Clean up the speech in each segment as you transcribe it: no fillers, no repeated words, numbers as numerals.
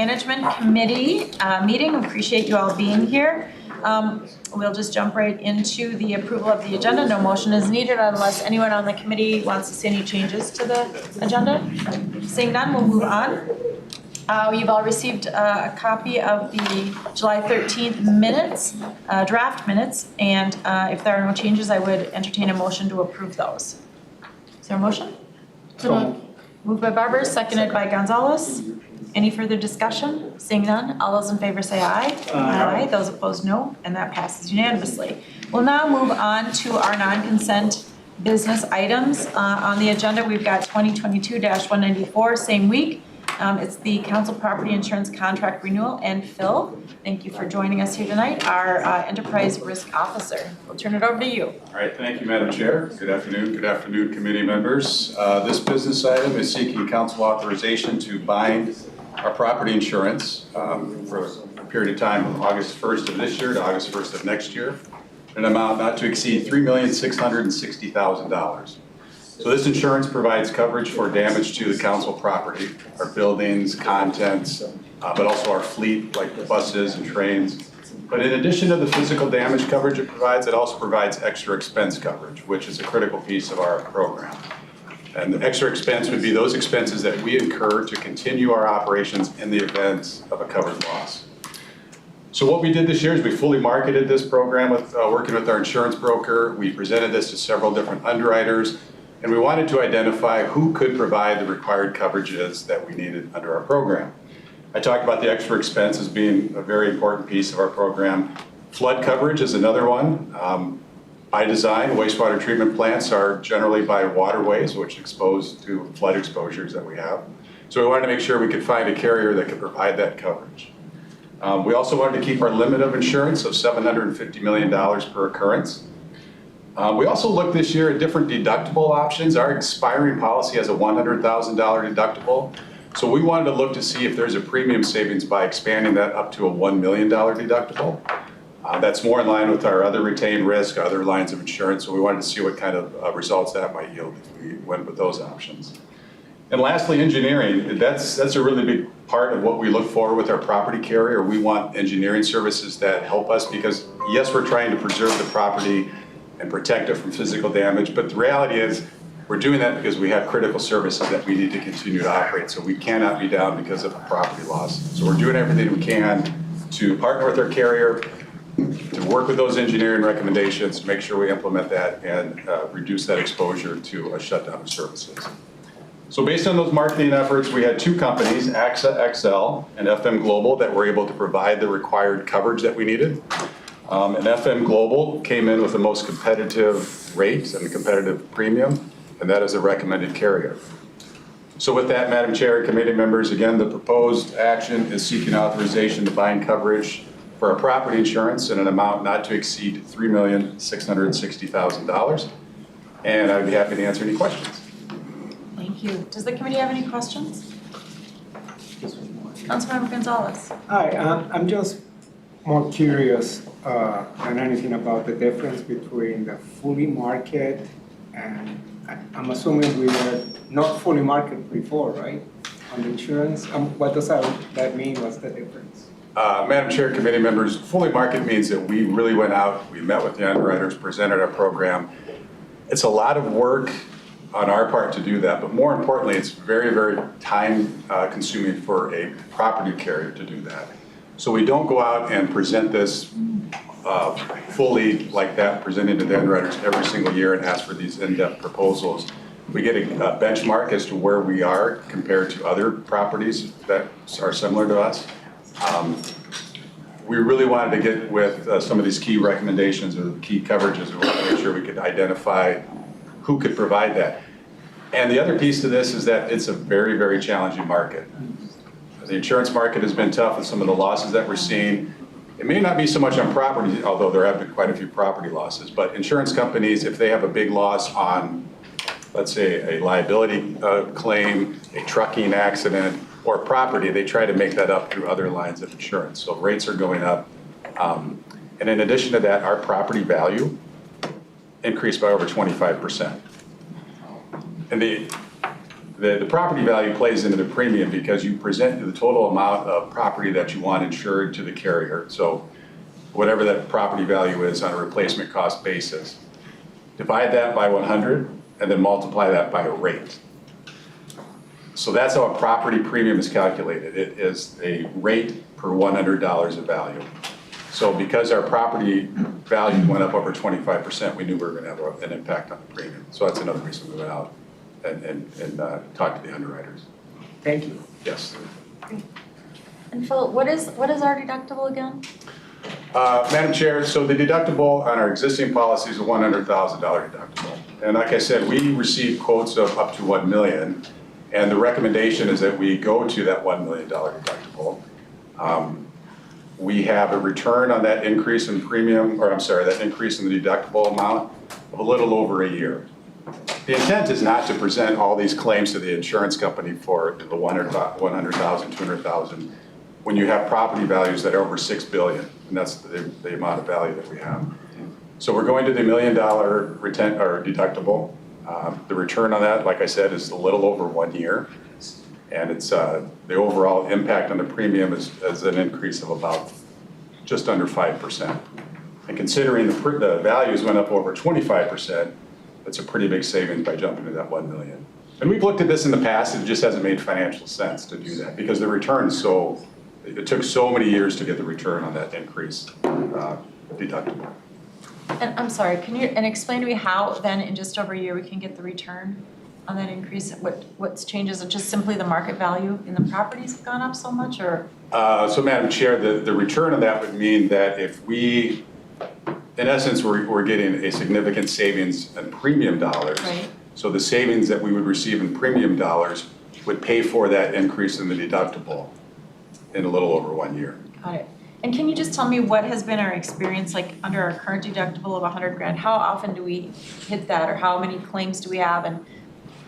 Management Committee meeting. Appreciate you all being here. We'll just jump right into the approval of the agenda. No motion is needed unless anyone on the committee wants to see any changes to the agenda. Seeing none, we'll move on. You've all received a copy of the July 13th minutes, draft minutes, and if there are no changes, I would entertain a motion to approve those. Is there a motion? Moved by Barber, seconded by Gonzalez. Any further discussion? Seeing none, all those in favor say aye. Aye. Those opposed, no, and that passes unanimously. We'll now move on to our non-consent business items. On the agenda, we've got 2022-194, same week. It's the Counsel Property Insurance Contract Renewal. And Phil, thank you for joining us here tonight, our Enterprise Risk Officer. We'll turn it over to you. All right, thank you, Madam Chair. Good afternoon, committee members. This business item is seeking council authorization to bind our property insurance for a period of time from August 1st of this year to August 1st of next year, an amount not to exceed $3,660,000. So this insurance provides coverage for damage to the council property, our buildings, contents, but also our fleet, like the buses and trains. But in addition to the physical damage coverage it also provides extra expense coverage, which is a critical piece of our program. And the extra expense would be those expenses that we incur to continue our operations in the event of a covered loss. So what we did this year is we fully marketed this program with working with our insurance broker. We presented this to several different underwriters, and we wanted to identify who could provide the required coverages that we needed under our program. I talked about the extra expense as being a very important piece of our program. Flood coverage is another one. By design, wastewater treatment plants are generally by waterways, which expose to flood exposures that we have. So we wanted to make sure we could find a carrier that could provide that coverage. We also wanted to keep our limit of insurance of $750 million per occurrence. We also looked this year at different deductible options. Our expiring policy has a $100,000 deductible. So we wanted to look to see if there's a premium savings by expanding that up to a $1 million deductible. That's more in line with our other retained risk, other lines of insurance, so we wanted to see what kind of results that might yield if we went with those options. And lastly, engineering. That's a really big part of what we look for with our property carrier. We want engineering services that help us because, yes, we're trying to preserve the property and protect it from physical damage, but the reality is we're doing that because we have critical services that we need to continue to operate, so we cannot be down because of a property loss. So we're doing everything we can to partner with our carrier, to work with those engineering recommendations, to make sure we implement that and reduce that exposure to a shutdown of services. So based on those marketing efforts, we had two companies, AXA XL and FM Global, that were able to provide the required coverage that we needed. And FM Global came in with the most competitive rates and a competitive premium, and that is a recommended carrier. So with that, Madam Chair and committee members, again, the proposed action is seeking authorization to bind coverage for our property insurance in an amount not to exceed $3,660,000. And I'd be happy to answer any questions. Thank you. Does the committee have any questions? Councilmember Gonzalez. Hi, I'm just more curious than anything about the difference between the fully market and I'm assuming we were not fully market before, right? On the insurance. What does that mean? What's the difference? Madam Chair, committee members, fully market means that we really went out, we met with the underwriters, presented our program. It's a lot of work on our part to do that, but more importantly, it's very, very time consuming for a property carrier to do that. So we don't go out and present this fully like that, presenting to the underwriters every single year and ask for these in-depth proposals. We get a benchmark as to where we are compared to other properties that are similar to us. We really wanted to get with some of these key recommendations or key coverages. We wanted to make sure we could identify who could provide that. And the other piece to this is that it's a very, very challenging market. The insurance market has been tough with some of the losses that we're seeing. It may not be so much on property, although there have been quite a few property losses, but insurance companies, if they have a big loss on, let's say, a liability claim, a trucking accident, or property, they try to make that up through other lines of insurance. So rates are going up. And in addition to that, our property value increased by over 25%. And The property value plays into the premium because you present the total amount of property that you want insured to the carrier. So whatever that property value is on a replacement cost basis, divide that by 100 and then multiply that by a rate. So that's how a property premium is calculated. It is a rate per $100 of value. So because our property value went up over 25%, we knew we were going to have an impact on the premium. So that's another reason we went out and talked to the underwriters. Thank you. Yes. And Phil, what is our deductible again? Madam Chair, so the deductible on our existing policy is a $100,000 deductible. And like I said, we received quotes of up to $1 million. And the recommendation is that we go to that $1 million deductible. We have a return on that increase in premium, or I'm sorry, that increase in the deductible amount of a little over a year. The intent is not to present all these claims to the insurance company for the 100,000, 200,000, when you have property values that are over $6 billion, and that's the amount of value that we have. So we're going to the $1 million deductible. The return on that, like I said, is a little over 1 year. And it's the overall impact on the premium is an increase of about just under 5%. And considering the values went up over 25%, it's a pretty big savings by jumping to that 1 million. And we've looked at this in the past, it just hasn't made financial sense to do that because the return is it took so many years to get the return on that increase deductible. And I'm sorry, can you explain to me how then in just over a year we can get the return on that increase? What's changed? Is it just simply the market value in the properties have gone up so much, or? So Madam Chair, the return on that would mean that if we, in essence, we're getting a significant savings in premium dollars. Right. So the savings that we would receive in premium dollars would pay for that increase in the deductible in a little over 1 year. Got it. And can you just tell me what has been our experience, like under our current deductible of 100 grand? How often do we hit that, or how many claims do we have, and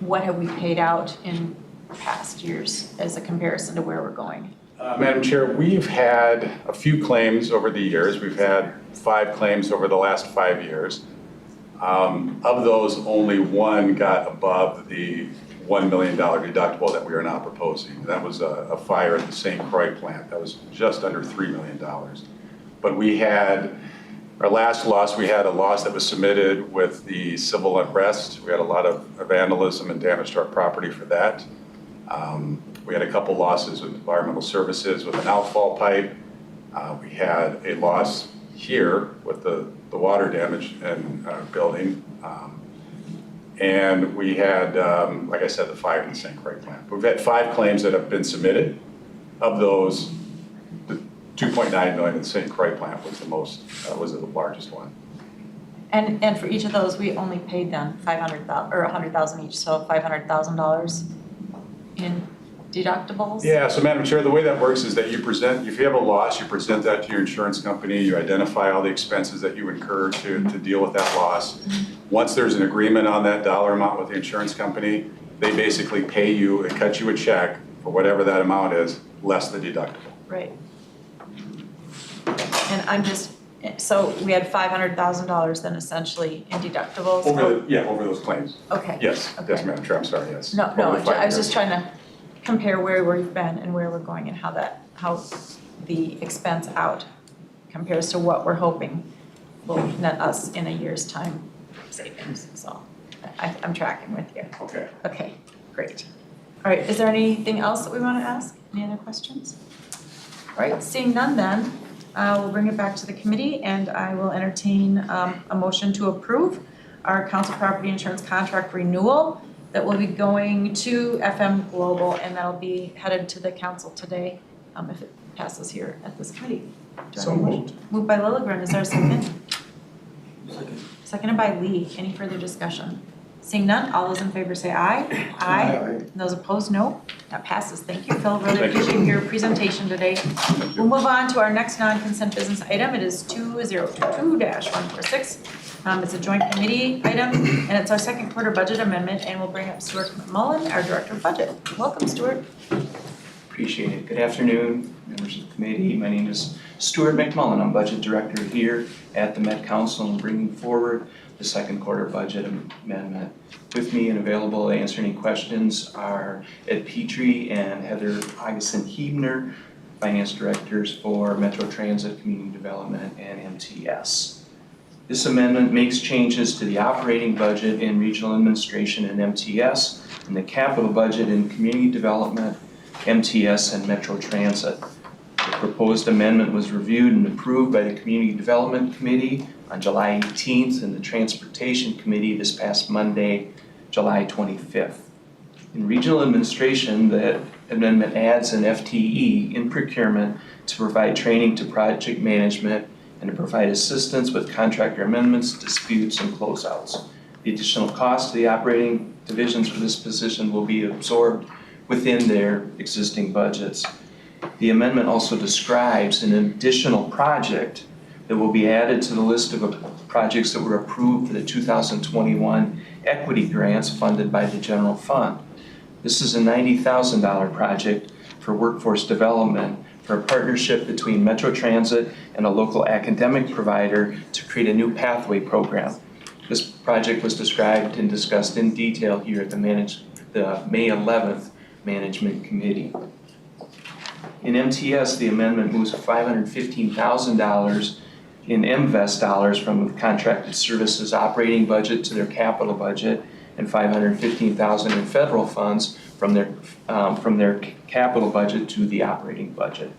what have we paid out in past years as a comparison to where we're going? Madam Chair, we've had a few claims over the years. We've had 5 claims over the last 5 years. Of those, only one got above the $1 million deductible that we are now proposing. That was a fire at the St. Croix plant. That was just under $3 million. But we had, our last loss, we had a loss that was submitted with the civil unrest. We had a lot of vandalism and damage to our property for that. We had a couple losses with environmental services with an outfall pipe. We had a loss here with the water damage in our building. And we had, like I said, the fire in the St. Croix plant. We've had 5 claims that have been submitted. Of those, the 2.9 million in the St. Croix plant was was the largest one. And for each of those, we only paid them $500,000 or $100,000 each, so $500,000 in deductibles? Yeah, so Madam Chair, the way that works is that you present, if you have a loss, you present that to your insurance company, you identify all the expenses that you incur to deal with that loss. Once there's an agreement on that dollar amount with the insurance company, they basically pay you and cut you a check for whatever that amount is, less the deductible. Right. And I'm just, so we had $500,000 then essentially in deductibles? Over those claims. Okay. Yes, Okay. yes, Madam Chair, I'm sorry, yes. No, Over the 5 I was years. just trying to compare where we've been and where we're going and how the expense out compares to what we're hoping will net us in a year's time savings. So I'm tracking with you. Okay. Okay, great. All right, is there anything else that we want to ask? Any other questions? All right, seeing none then, we'll bring it back to the committee and I will entertain a motion to approve our council property insurance contract renewal that will be going to FM Global, and that'll be headed to the council today if it passes here at this committee. So moved. Moved by Lilligren, is there a second? Seconded by Lee. Any further discussion? Seeing none, all those in favor say aye. Aye. And those opposed, no. That passes. Thank you, Phil. Really Thank you. appreciate your presentation today. We'll move on to our next non-consent business item. It is 2022-146. It's a joint committee item, and it's our second quarter budget amendment, and we'll bring up Stewart McMullan, our Director of Budget. Welcome, Stewart. Appreciate it. Good afternoon, members of the committee. My name is Stewart McMullan. I'm Budget Director here at the Met Council and bringing forward the second quarter budget amendment. With me and available to answer any questions are Ed Petrie and Heather Augustin-Hebner, Finance Directors for Metro Transit, Community Development, and MTS. This amendment makes changes to the operating budget in Regional Administration and MTS, and the capital budget in Community Development, MTS, and Metro Transit. The proposed amendment was reviewed and approved by the Community Development Committee on July 18th and the Transportation Committee this past Monday, July 25th. In Regional Administration, the amendment adds an FTE in procurement to provide training to project management and to provide assistance with contractor amendments, disputes, and closeouts. The additional cost to the operating divisions for this position will be absorbed within their existing budgets. The amendment also describes an additional project that will be added to the list of projects that were approved for the 2021 equity grants funded by the general fund. This is a $90,000 project for workforce development for a partnership between Metro Transit and a local academic provider to create a new pathway program. This project was described and discussed in detail here at the May 11th Management Committee. In MTS, the amendment moves $515,000 in MVEST dollars from the contracted services operating budget to their capital budget, and $515,000 in federal funds from their capital budget to the operating budget.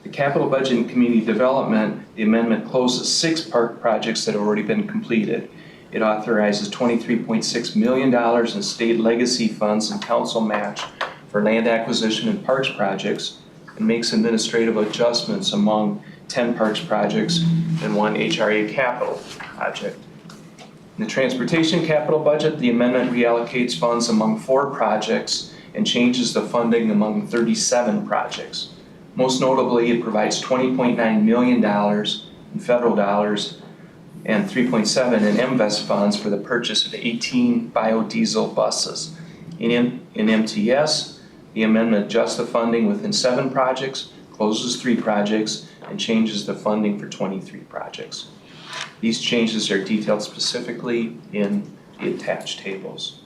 The capital budget and community development, the amendment closes 6 park projects that have already been completed. It authorizes $23.6 million in state legacy funds and council match for land acquisition and parks projects, and makes administrative adjustments among 10 parks projects and 1 HRA capital project. In the transportation capital budget, the amendment reallocates funds among 4 projects and changes the funding among 37 projects. Most notably, it provides $20.9 million in federal dollars and $3.7 in MVEST funds for the purchase of 18 biodiesel buses. In MTS, the amendment adjusts the funding within 7 projects, closes 3 projects, and changes the funding for 23 projects. These changes are detailed specifically in the attached tables.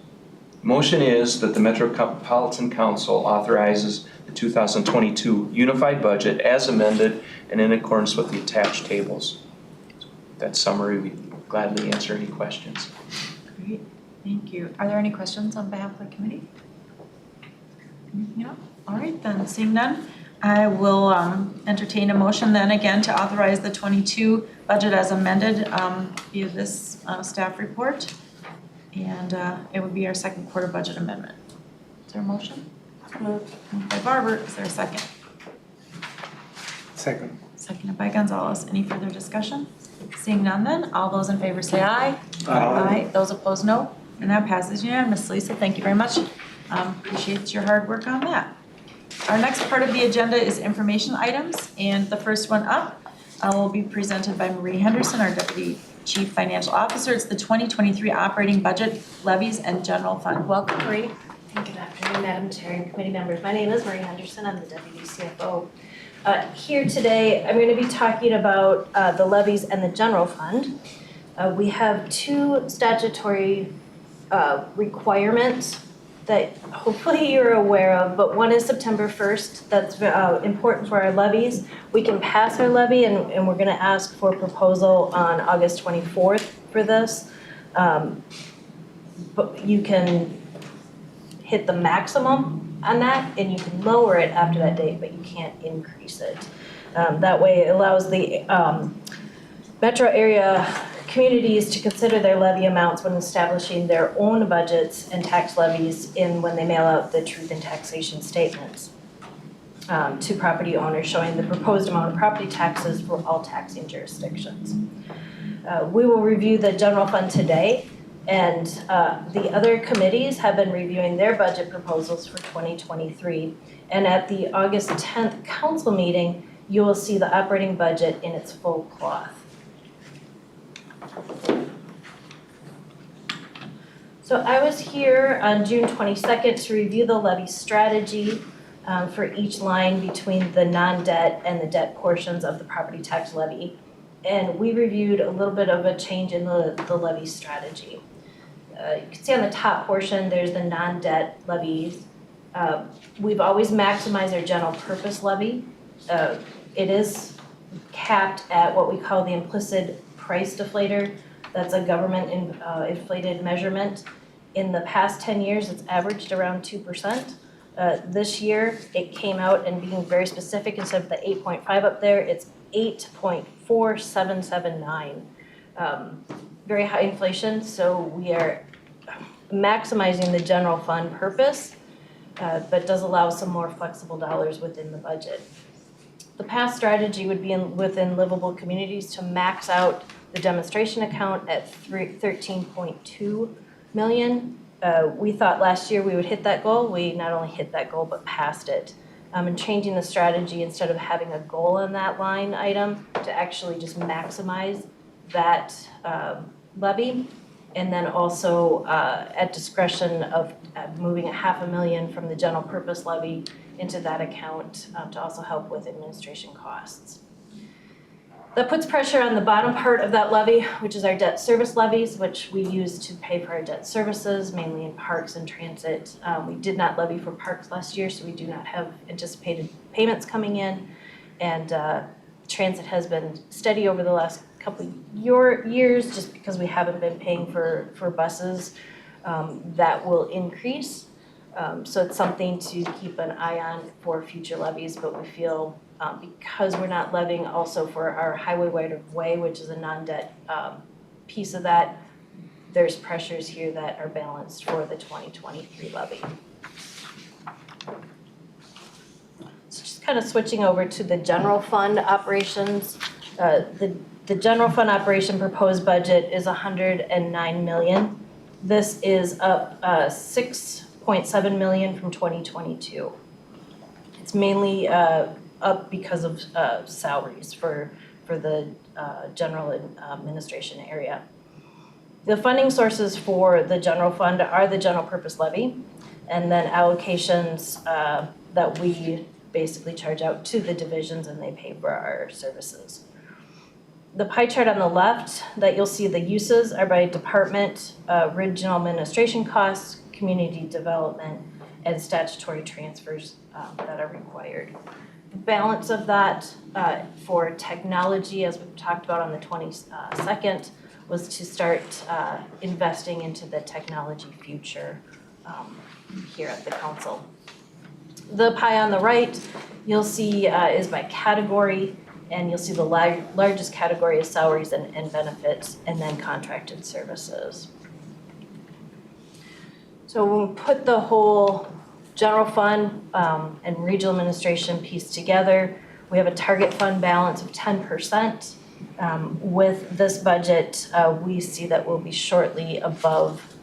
Motion is that the Metropolitan Council authorizes the 2022 unified budget as amended and in accordance with the attached tables. That summary, we gladly answer any questions. Great, thank you. Are there any questions on behalf of the committee? No? All right, then, seeing none, I will entertain a motion then again to authorize the 22 budget as amended via this staff report. And it would be our second quarter budget amendment. Is there a motion? Moved by Barber, is there a second? Second. Seconded by Gonzalez. Any further discussion? Seeing none then, all those in favor say aye. Aye. Those opposed, no. And that passes unanimously, so thank you very much. Appreciate your hard work on that. Our next part of the agenda is information items, and the first one up will be presented by Marie Henderson, our Deputy Chief Financial Officer. It's the 2023 operating budget, levies, and general fund. Welcome, Marie. Good afternoon, Madam Chair and committee members. My name is Marie Henderson. I'm the Deputy CFO. Here today, I'm going to be talking about the levies and the general fund. We have 2 statutory requirements that hopefully you're aware of, but one is September 1st. That's important for our levies. We can pass our levy and we're going to ask for a proposal on August 24th for this. But you can hit the maximum on that and you can lower it after that date, but you can't increase it. That way it allows the metro area communities to consider their levy amounts when establishing their own budgets and tax levies when they mail out the truth in taxation statements to property owners, showing the proposed amount of property taxes for all taxing jurisdictions. We will review the general fund today, and the other committees have been reviewing their budget proposals for 2023. And at the August 10th council meeting, you will see the operating budget in its full cloth. So I was here on June 22nd to review the levy strategy for each line between the non-debt and the debt portions of the property tax levy. And we reviewed a little bit of a change in the levy strategy. You can see on the top portion, there's the non-debt levies. We've always maximized our general purpose levy. It is capped at what we call the implicit price deflator. That's a government inflated measurement. In the past 10 years, it's averaged around 2%. This year, it came out and being very specific, instead of the 8.5 up there, it's 8.4779. Very high inflation, so we are maximizing the general fund purpose, but does allow some more flexible dollars within the budget. The past strategy would be within livable communities to max out the demonstration account at 13.2 million. We thought last year we would hit that goal. We not only hit that goal, but passed it. And changing the strategy, instead of having a goal on that line item, to actually just maximize that levy. And then also at discretion of moving $500,000 from the general purpose levy into that account to also help with administration costs. That puts pressure on the bottom part of that levy, which is our debt service levies, which we use to pay for our debt services, mainly in parks and transit. We did not levy for parks last year, so we do not have anticipated payments coming in. And transit has been steady over the last couple of years, just because we haven't been paying for buses. That will increase. So it's something to keep an eye on for future levies, but we feel because we're not levying also for our highway right of way, which is a non-debt piece of that, there's pressures here that are balanced for the 2023 levy. So just kind of switching over to the general fund operations. The general fund operation proposed budget is $109 million. This is up $6.7 million from 2022. It's mainly up because of salaries for the general administration area. The funding sources for the general fund are the general purpose levy, and then allocations that we basically charge out to the divisions, and they pay for our services. The pie chart on the left that you'll see, the uses are by department, regional administration costs, community development, and statutory transfers that are required. The balance of that for technology, as we've talked about on the 22nd, was to start investing into the technology future here at the council. The pie on the right, you'll see is by category, and you'll see the largest category is salaries and benefits, and then contracted services. So when we put the whole general fund and regional administration piece together, we have a target fund balance of 10%. With this budget, we see that we'll be shortly above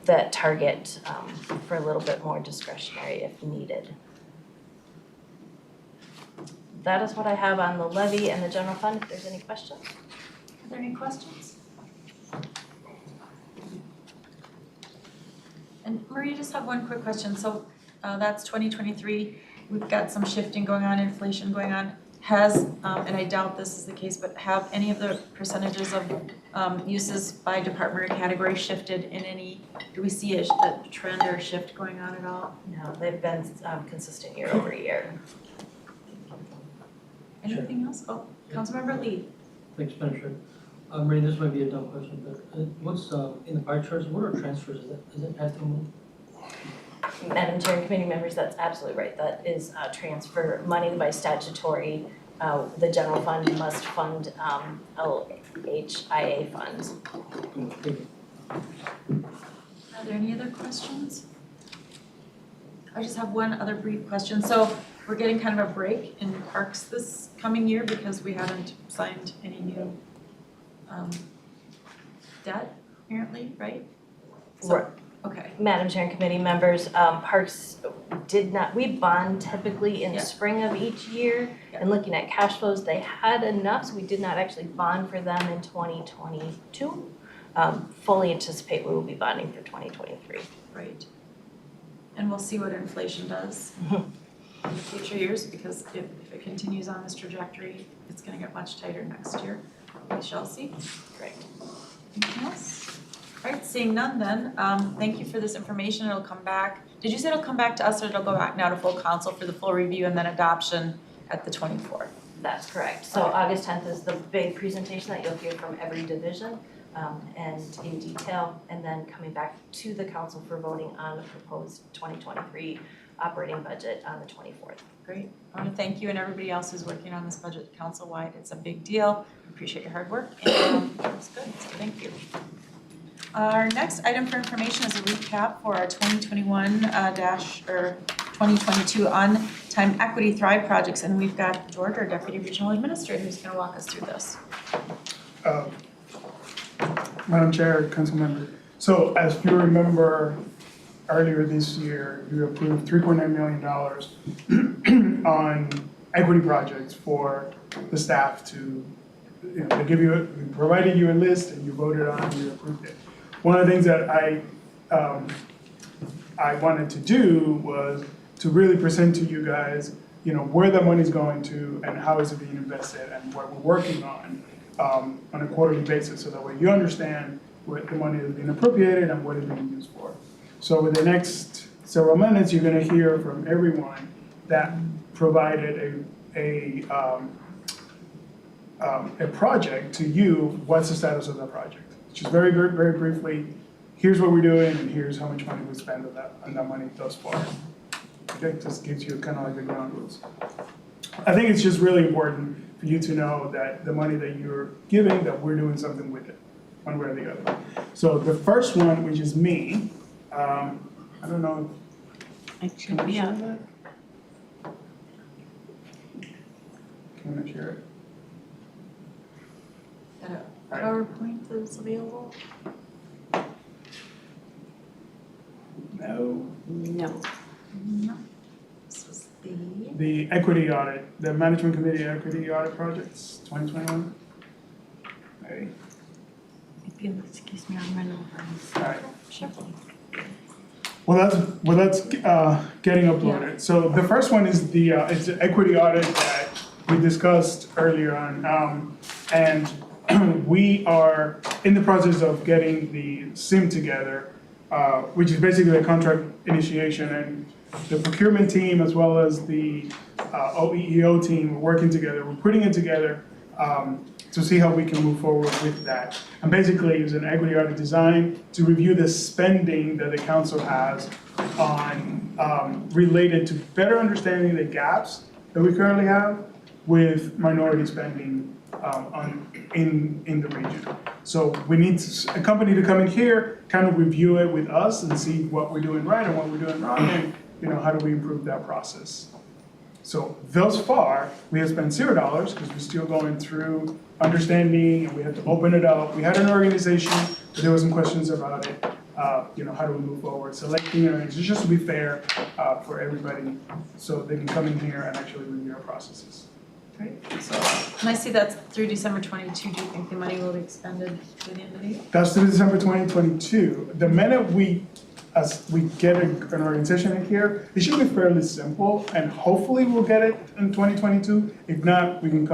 that target for a little bit more discretionary if needed. That is what I have on the levy and the general fund, if there's any questions. Are there any questions? And Marie, just have one quick question. So that's 2023. We've got some shifting going on, inflation going on. Has, and I doubt this is the case, but have any of the percentages of uses by department or category shifted in any, do we see a trend or a shift going on at all? No, they've been consistent year over year. Anything else? Oh, Councilmember Lee. Thanks, Madam Chair. Marie, this might be a dumb question, but what's in the pie charts, what are transfers? Is that pass-through money? Madam Chair and committee members, that's absolutely right. That is transfer money by statutory. The general fund must fund LHIA funds. Are there any other questions? I just have one other brief question. So we're getting kind of a break in parks this coming year because we haven't signed any new debt, apparently, right? So, Right. Okay. Madam Chair and committee members, parks did not, we bond typically in the Yeah. spring of each year. Yeah. And looking at cash flows, they had enough, so we did not actually bond for them in 2022. Fully anticipate we will be bonding for 2023. Right. And we'll see what inflation does. in future years, because if it continues on this trajectory, it's gonna get much tighter next year. We shall see. Great. Anything else? All right, seeing none then, thank you for this information. It'll come back. Did you say it'll come back to us, or it'll go back now to full council for the full review and then adoption at the 24th? That's correct. So August 10th is the big presentation that you'll hear from every division and in detail, and then coming back to the council for voting on the proposed 2023 operating budget on the 24th. Great. I want to thank you and everybody else who's working on this budget council-wide. It's a big deal. Appreciate your hard work. And it's good. So thank you. Our next item for information is a recap for our 2021-2022 on-time equity Thrive projects. And we've got George, our Deputy Regional Administrator, who's going to walk us through this. Madam Chair, Council member. So as you remember, earlier this year, you approved $3.9 million on equity projects for the staff to, they provided you a list and you voted on and you approved it. One of the things that I wanted to do was to really present to you guys, where the money's going to and how is it being invested and what we're working on a quarterly basis, so that way you understand what the money is being appropriated and what it's being used for. So with the next several minutes, you're going to hear from everyone that provided a project to you. What's the status of that project? Just very, very, very briefly, here's what we're doing and here's how much money we spend on that money thus far. Okay, just gives you kind of like the ground rules. I think it's just really important for you to know that the money that you're giving, that we're doing something with it, one way or the other. So the first one, which is me, I don't know. Can I share that? Can I share it? Got a PowerPoint that's available? No. No. This is The equity audit, the management committee equity audit projects, 2021. Hey. Excuse me, I'm running over. All right. Sure. Well, that's getting uploaded. So the first one is it's the equity audit that we discussed earlier on, and we are in the process of getting the SIM together, which is basically a contract initiation, and the procurement team as well as the OEEO team are working together. We're putting it together to see how we can move forward with that. And basically, it's an equity audit designed to review the spending that the council has on related to better understanding the gaps that we currently have with minority spending in the region. So we need a company to come in here, kind of review it with us and see what we're doing right and what we're doing wrong, and how do we improve that process. So thus far, we have spent $0 because we're still going through understanding, and we had to open it up. We had an organization, but there were some questions about it. How do we move forward? Selecting earnings, just to be fair for everybody, so they can come in here and actually review our processes. Great. So, and I see that's through December 22. Do you think the money will be expended by the end of the year? That's through December 2022. The minute as we get an organization in here, it should be fairly simple, and hopefully we'll get it in 2022. If not, I can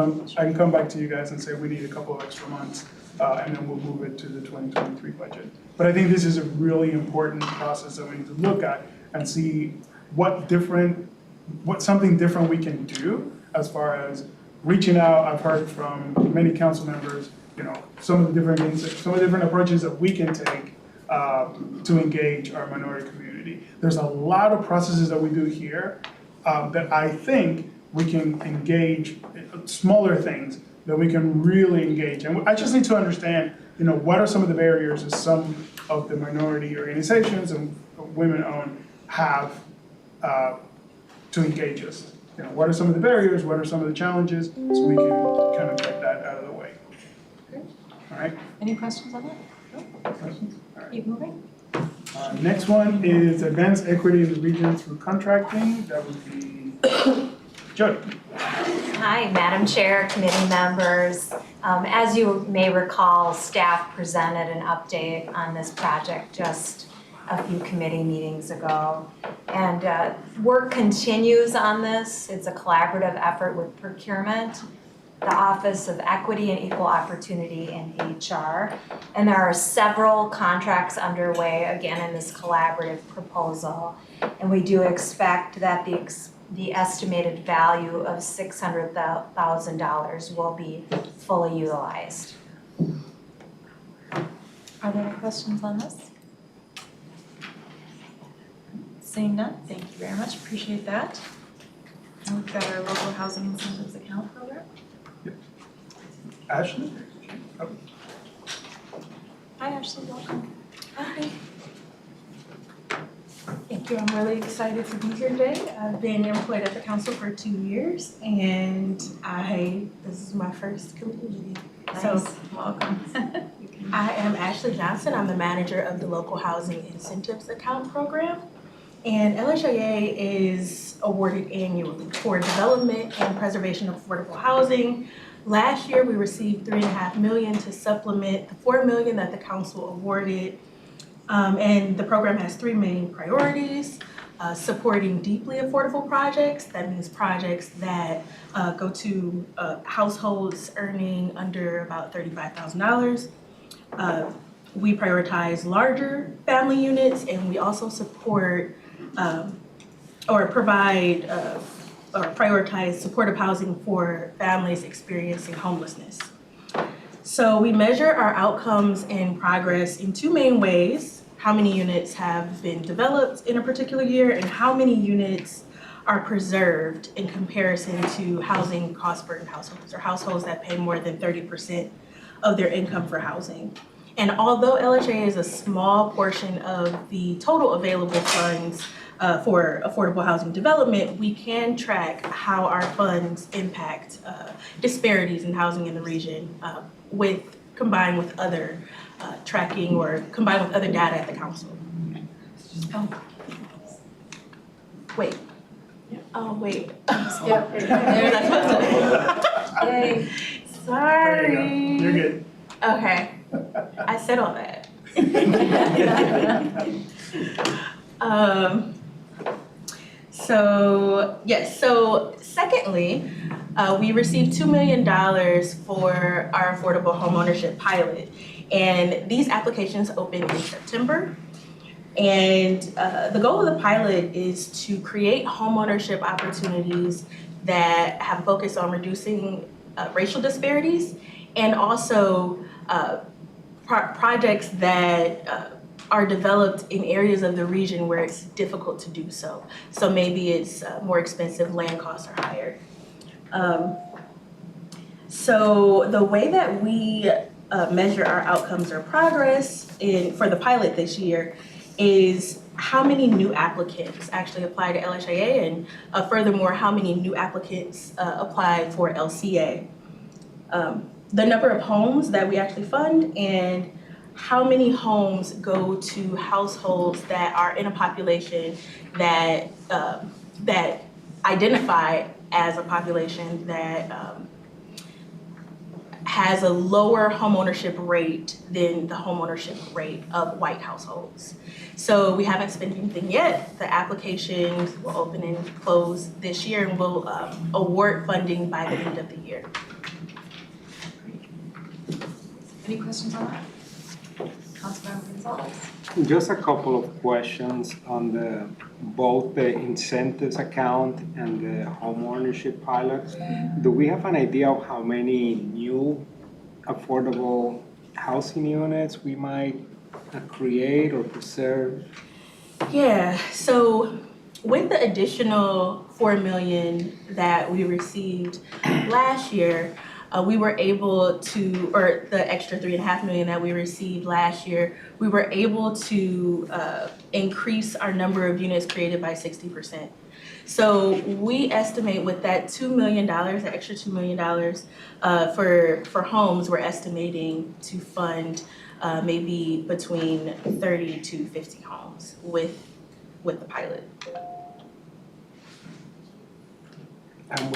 come back to you guys and say we need a couple of extra months, and then we'll move it to the 2023 budget. But I think this is a really important process that we need to look at and see what something different we can do as far as reaching out. I've heard from many council members, some of the different approaches that we can take to engage our minority community. There's a lot of processes that we do here that I think we can engage, smaller things that we can really engage. And I just need to understand, what are some of the barriers that some of the minority organizations and women-owned have to engage us. What are some of the barriers? What are some of the challenges? So we can kind of get that out of the way. Okay. All right. Any questions on that? No? Questions? All right. Keep moving. Next one is advanced equity in the region through contracting. That would be Jody. Hi, Madam Chair, committee members. As you may recall, staff presented an update on this project just a few committee meetings ago. And work continues on this. It's a collaborative effort with procurement, the Office of Equity and Equal Opportunity, and HR. And there are several contracts underway, again, in this collaborative proposal. And we do expect that the estimated value of $600,000 will be fully utilized. Are there any questions on this? Seeing none, thank you very much, appreciate that. And we've got our local housing incentives account program. Ashley? Hi Ashley, welcome. Hi. Thank you. I'm really excited to be here today. I've been employed at the council for 2 years, and this is my first committee meeting. So, Nice, welcome. I am Ashley Johnson. I'm the manager of the local housing incentives account program. And LHIA is awarded annually for development and preservation of affordable housing. Last year, we received $3.5 million to supplement the $4 million that the council awarded. And the program has 3 main priorities: supporting deeply affordable projects. That means projects that go to households earning under about $35,000. We prioritize larger family units, and we also support or provide or prioritize supportive housing for families experiencing homelessness. So we measure our outcomes and progress in 2 main ways: how many units have been developed in a particular year and how many units are preserved in comparison to housing cost burden households, or households that pay more than 30% of their income for housing. And although LHA is a small portion of the total available funds for affordable housing development, we can track how our funds impact disparities in housing in the region combined with other tracking or combined with other data at the council. Oh. Wait. Oh, wait. Yep. Yay. Sorry. There you go. You're good. Okay. I said all that. So secondly, we received $2 million for our affordable homeownership pilot. And these applications opened in September. And the goal of the pilot is to create homeownership opportunities that have focused on reducing racial disparities, and also projects that are developed in areas of the region where it's difficult to do so. So maybe it's more expensive, land costs are higher. So the way that we measure our outcomes or progress for the pilot this year is how many new applicants actually apply to LHIA, and furthermore, how many new applicants apply for LCA. The number of homes that we actually fund, and how many homes go to households that are in a population that that identify as a population that has a lower homeownership rate than the homeownership rate of white households. So we haven't spent anything yet. The applications will open and close this year, and we'll award funding by the end of the year. Any questions on that? Councilmember Gonzalez. Just a couple of questions on both the incentives account and the homeownership pilots. Do we have an idea of how many new affordable housing units we might create or preserve? Yeah, so with the additional $4 million that we received last year, we were able to, or the extra $3.5 million that we received last year, we were able to increase our number of units created by 60%. So we estimate with that $2 million, the extra $2 million for homes, we're estimating to fund maybe between 30 to 50 homes with the pilot. And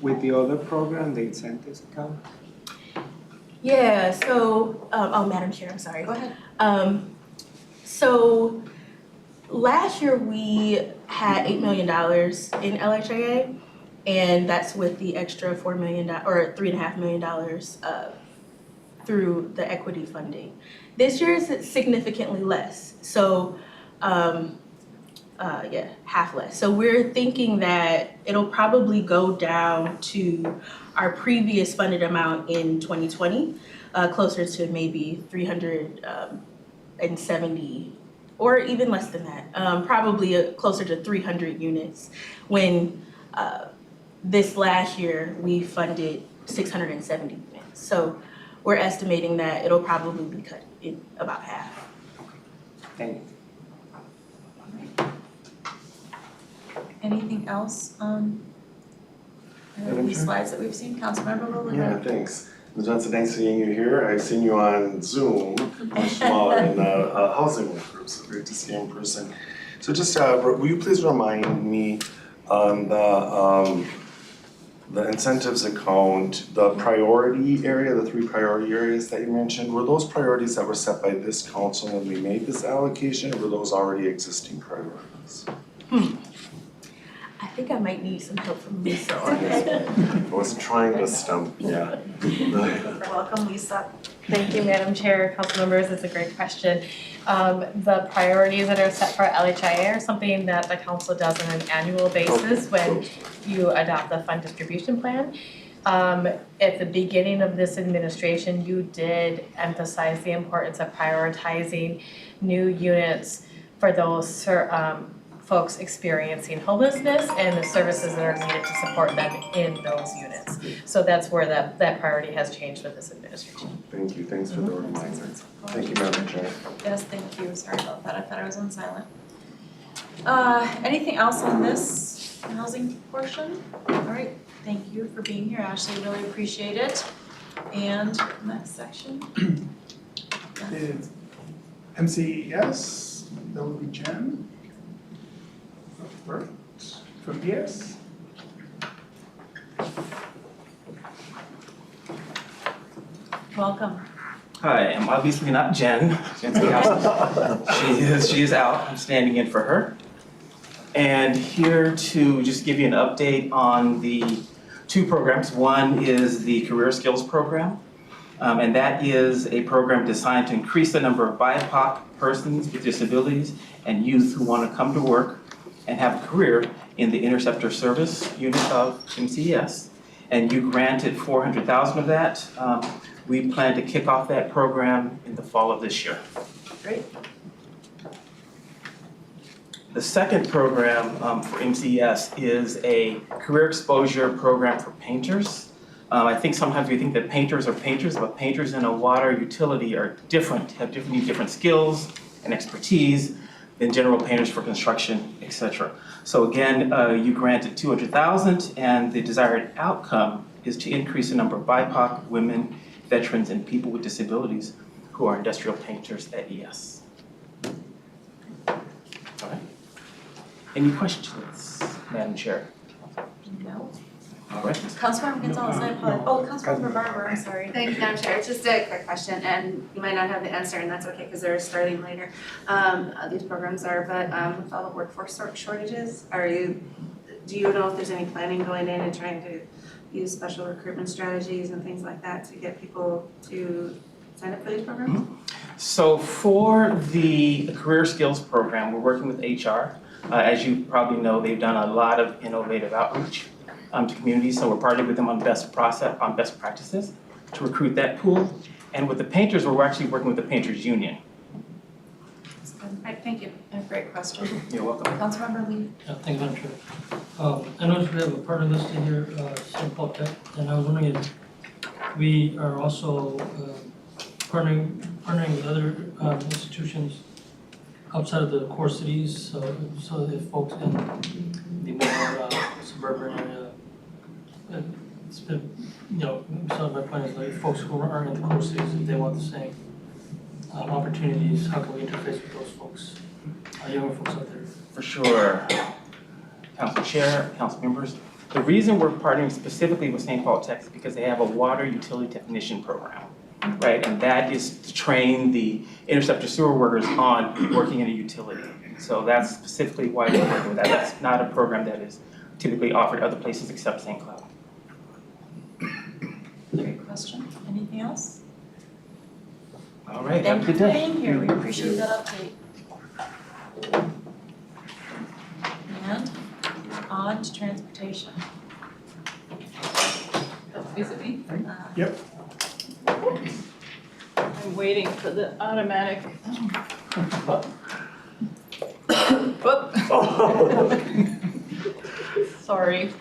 with the other program, the incentives account? Yeah, so, Madam Chair, I'm sorry. Go ahead. So last year we had $8 million in LHIA, and that's with the extra $4 million or $3.5 million through the equity funding. This year is significantly less. So half less. So we're thinking that it'll probably go down to our previous funded amount in 2020, closer to maybe 370, or even less than that, probably closer to 300 units, when this last year we funded 670 units. So we're estimating that it'll probably be cut in about half. Thank you. Anything else on these slides that we've seen? Councilmember Lilligan? Yeah, thanks. Ms. Johnson, nice seeing you here. I've seen you on Zoom, much smaller in the housing work group, so great to see you in person. So just, will you please remind me on the incentives account, the priority area, the 3 priority areas that you mentioned, were those priorities that were set by this council when we made this allocation, or were those already existing priorities? I think I might need some help from Lisa on this one. I was trying to stump, yeah. Welcome, Lisa. Thank you, Madam Chair, council members, it's a great question. The priorities that are set for LHIA are something that the council does on an annual basis when you adopt the fund distribution plan. At the beginning of this administration, you did emphasize the importance of prioritizing new units for those folks experiencing homelessness and the services that are needed to support them in those units. So that's where that priority has changed with this administration. Thank you, thanks for the reminder. Thank you, Madam Chair. Yes, thank you. Sorry about that. I thought I was on silent. Anything else on this housing portion? All right, thank you for being here, Ashley. Really appreciate it. And next section. Is MCES, that would be Jen. From ES. Welcome. Hi, I'm obviously not Jen. She is out. I'm standing in for her. And here to just give you an update on the 2 programs. One is the Career Skills Program, and that is a program designed to increase the number of BIPOC persons with disabilities and youth who want to come to work and have a career in the Interceptor Service unit of MCES. And you granted $400,000 of that. We plan to kick off that program in the fall of this year. Great. The second program for MCES is a career exposure program for painters. I think sometimes we think that painters are painters, but painters in a water utility are different, need different skills and expertise than general painters for construction, etc. So again, you granted $200,000, and the desired outcome is to increase the number of BIPOC, women, veterans, and people with disabilities who are industrial painters at ES. All right. Any questions, Madam Chair? No. All right. Councilmember Gonzalez, I apologize. Oh, Councilmember Barber, I'm sorry. Thank you, Madam Chair. It's just a quick question, and you might not have the answer, and that's okay because they're starting later. These programs are, but with all the workforce shortages, do you know if there's any planning going in and trying to use special recruitment strategies and things like that to get people to sign up for these programs? So for the Career Skills Program, we're working with HR. As you probably know, they've done a lot of innovative outreach to communities, so we're partnering with them on best practices to recruit that pool. And with the painters, we're actually working with the Painters Union. All right, thank you. A great question. You're welcome. Councilmember Lee. Yeah, thank you, Madam Chair. I noticed we have a partner listed here, St. Paul Tech, and I was wondering if we are also partnering with other institutions outside of the core cities, so if folks in the more suburban area, it's been, some of my point is like folks who aren't in the core cities, if they want the same opportunities, how can we interface with those folks, younger folks out there? For sure. Council Chair, Council members, the reason we're partnering specifically with St. Paul Tech is because they have a water utility technician program. right? And that is to train the interceptor sewer workers on working in a utility. So that's specifically why we're working with that. That's not a program that is typically offered other places except St. Cloud. Great question. Anything else? All right, have Thank a you good for day. being here. We appreciate that update. And on to transportation. Is it me? Yep. I'm waiting for the automatic. Sorry.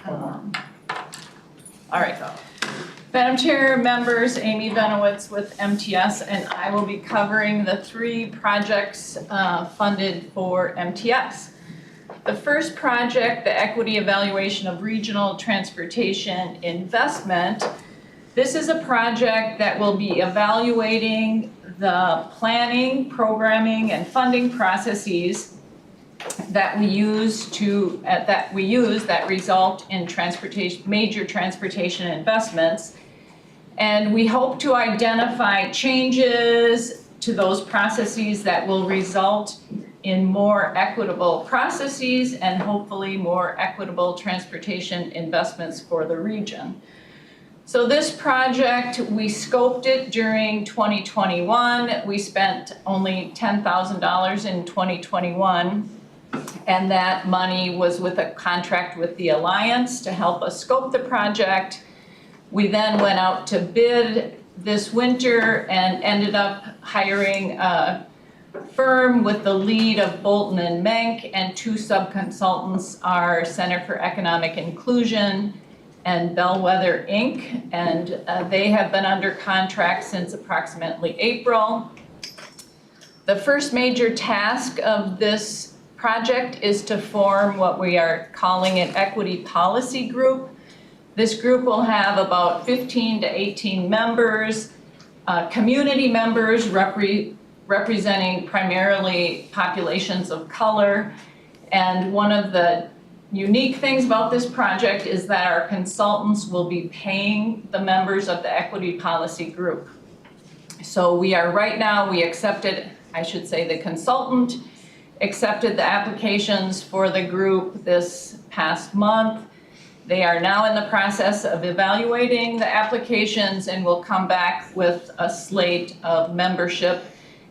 All right. Madam Chair, members, Amy Benowitz with MTS, and I will be covering the 3 projects funded for MTS. The first project, the Equity Evaluation of Regional Transportation Investment. This is a project that will be evaluating the planning, programming, and funding processes that we use that result in major transportation investments. And we hope to identify changes to those processes that will result in more equitable processes and hopefully more equitable transportation investments for the region. So this project, we scoped it during 2021. We spent only $10,000 in 2021. And that money was with a contract with the Alliance to help us scope the project. We then went out to bid this winter and ended up hiring a firm with the lead of Bolton and Menk, and 2 sub-consultants are Center for Economic Inclusion and Bellwether Inc. And they have been under contract since approximately April. The first major task of this project is to form what we are calling an equity policy group. This group will have about 15 to 18 members, community members representing primarily populations of color. And one of the unique things about this project is that our consultants will be paying the members of the equity policy group. So we accepted, I should say the consultant accepted the applications for the group this past month. They are now in the process of evaluating the applications and will come back with a slate of membership.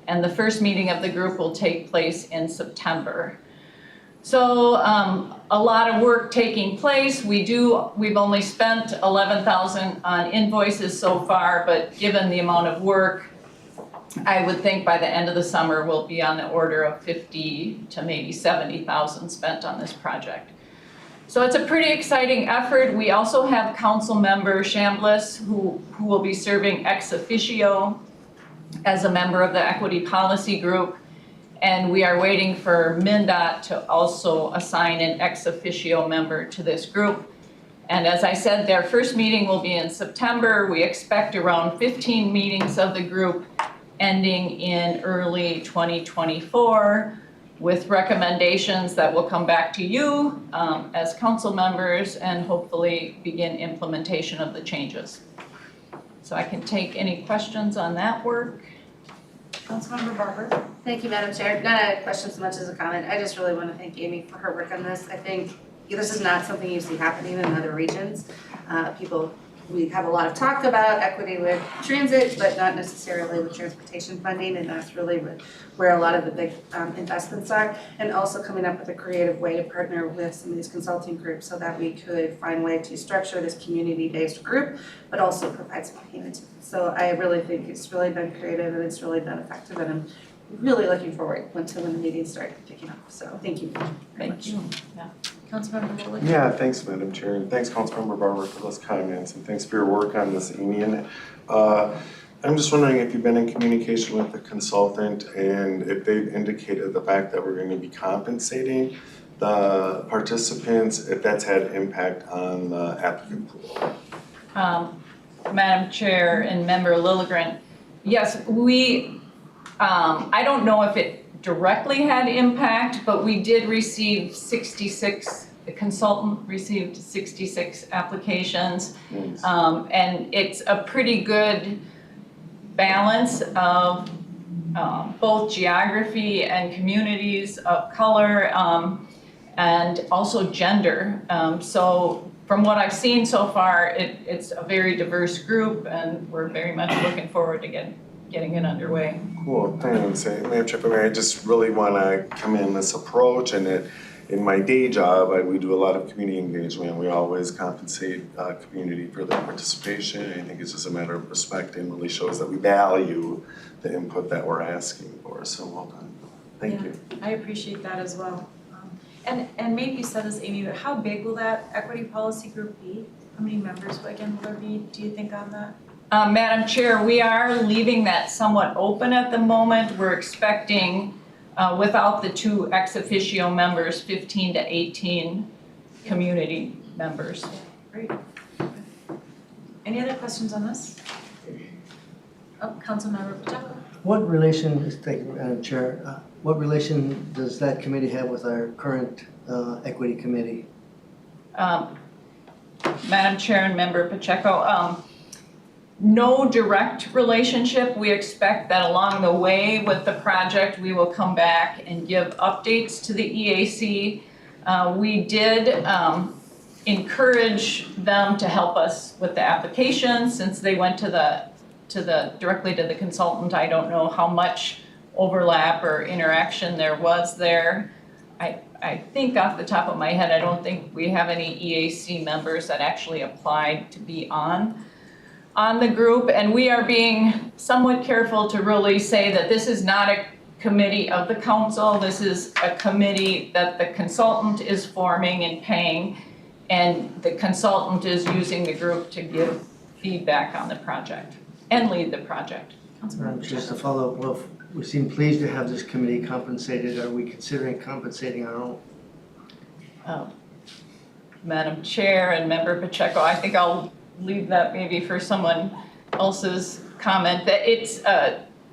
And the first meeting of the group will take place in September. So a lot of work taking place. We've only spent $11,000 on invoices so far, but given the amount of work, I would think by the end of the summer we'll be on the order of 50 to maybe 70,000 spent on this project. So it's a pretty exciting effort. We also have council member Chambliss who will be serving ex officio as a member of the equity policy group. And we are waiting for MnDOT to also assign an ex officio member to this group. And as I said, their first meeting will be in September. We expect around 15 meetings of the group ending in early 2024 with recommendations that will come back to you as council members and hopefully begin implementation of the changes. So I can take any questions on that work. Councilmember Barber. Thank you, Madam Chair. Not a question so much as a comment. I just really want to thank Amy for her work on this. I think this is not something you see happening in other regions. We have a lot of talk about equity with transit, but not necessarily with transportation funding, and that's really where a lot of the big investments are. And also coming up with a creative way to partner with some of these consulting groups so that we could find a way to structure this community-based group, but also provide some payment. So I really think it's really been creative and it's really been effective, and I'm really looking forward when the meetings start picking up. So thank you very much. Thank you. Yeah. Councilmember Lilly. Yeah, thanks, Madam Chair, and thanks, Councilmember Barber, for those comments, and thanks for your work on this, Amy. And I'm just wondering if you've been in communication with the consultant and if they've indicated the fact that we're going to be compensating the participants, if that's had impact on the applicant pool. Madam Chair and Member Lilligren, yes, I don't know if it directly had impact, but we did receive 66 The consultant received 66 applications. And it's a pretty good balance of both geography and communities of color, and also gender. So from what I've seen so far, it's a very diverse group, and we're very much looking forward to getting it underway. Cool, thanks. Madam Chairman, I just really want to commend this approach, and in my day job, we do a lot of community engagement. We always compensate community for their participation. I think it's just a matter of respect and really shows that we value the input that we're asking for. So well done. Thank you. I appreciate that as well. And maybe you said this, Amy, but how big will that equity policy group be? How many members again will there be, do you think, on that? Madam Chair, we are leaving that somewhat open at the moment. We're expecting, without the 2 ex officio members, 15 to 18 community members. Great. Any other questions on this? Oh, Councilmember Pacheco. What relation, thank you, Madam Chair, what relation does that committee have with our current equity committee? Madam Chair and Member Pacheco, no direct relationship. We expect that along the way with the project, we will come back and give updates to the EAC. We did encourage them to help us with the application since they went directly to the consultant. I don't know how much overlap or interaction there was there. I think off the top of my head, I don't think we have any EAC members that actually applied to be on the group, and we are being somewhat careful to really say that this is not a committee of the council. This is a committee that the consultant is forming and paying, and the consultant is using the group to give feedback on the project and lead the project. Just to follow up, well, we seem pleased to have this committee compensated. Are we considering compensating our own? Madam Chair and Member Pacheco, I think I'll leave that maybe for someone else's comment. That it's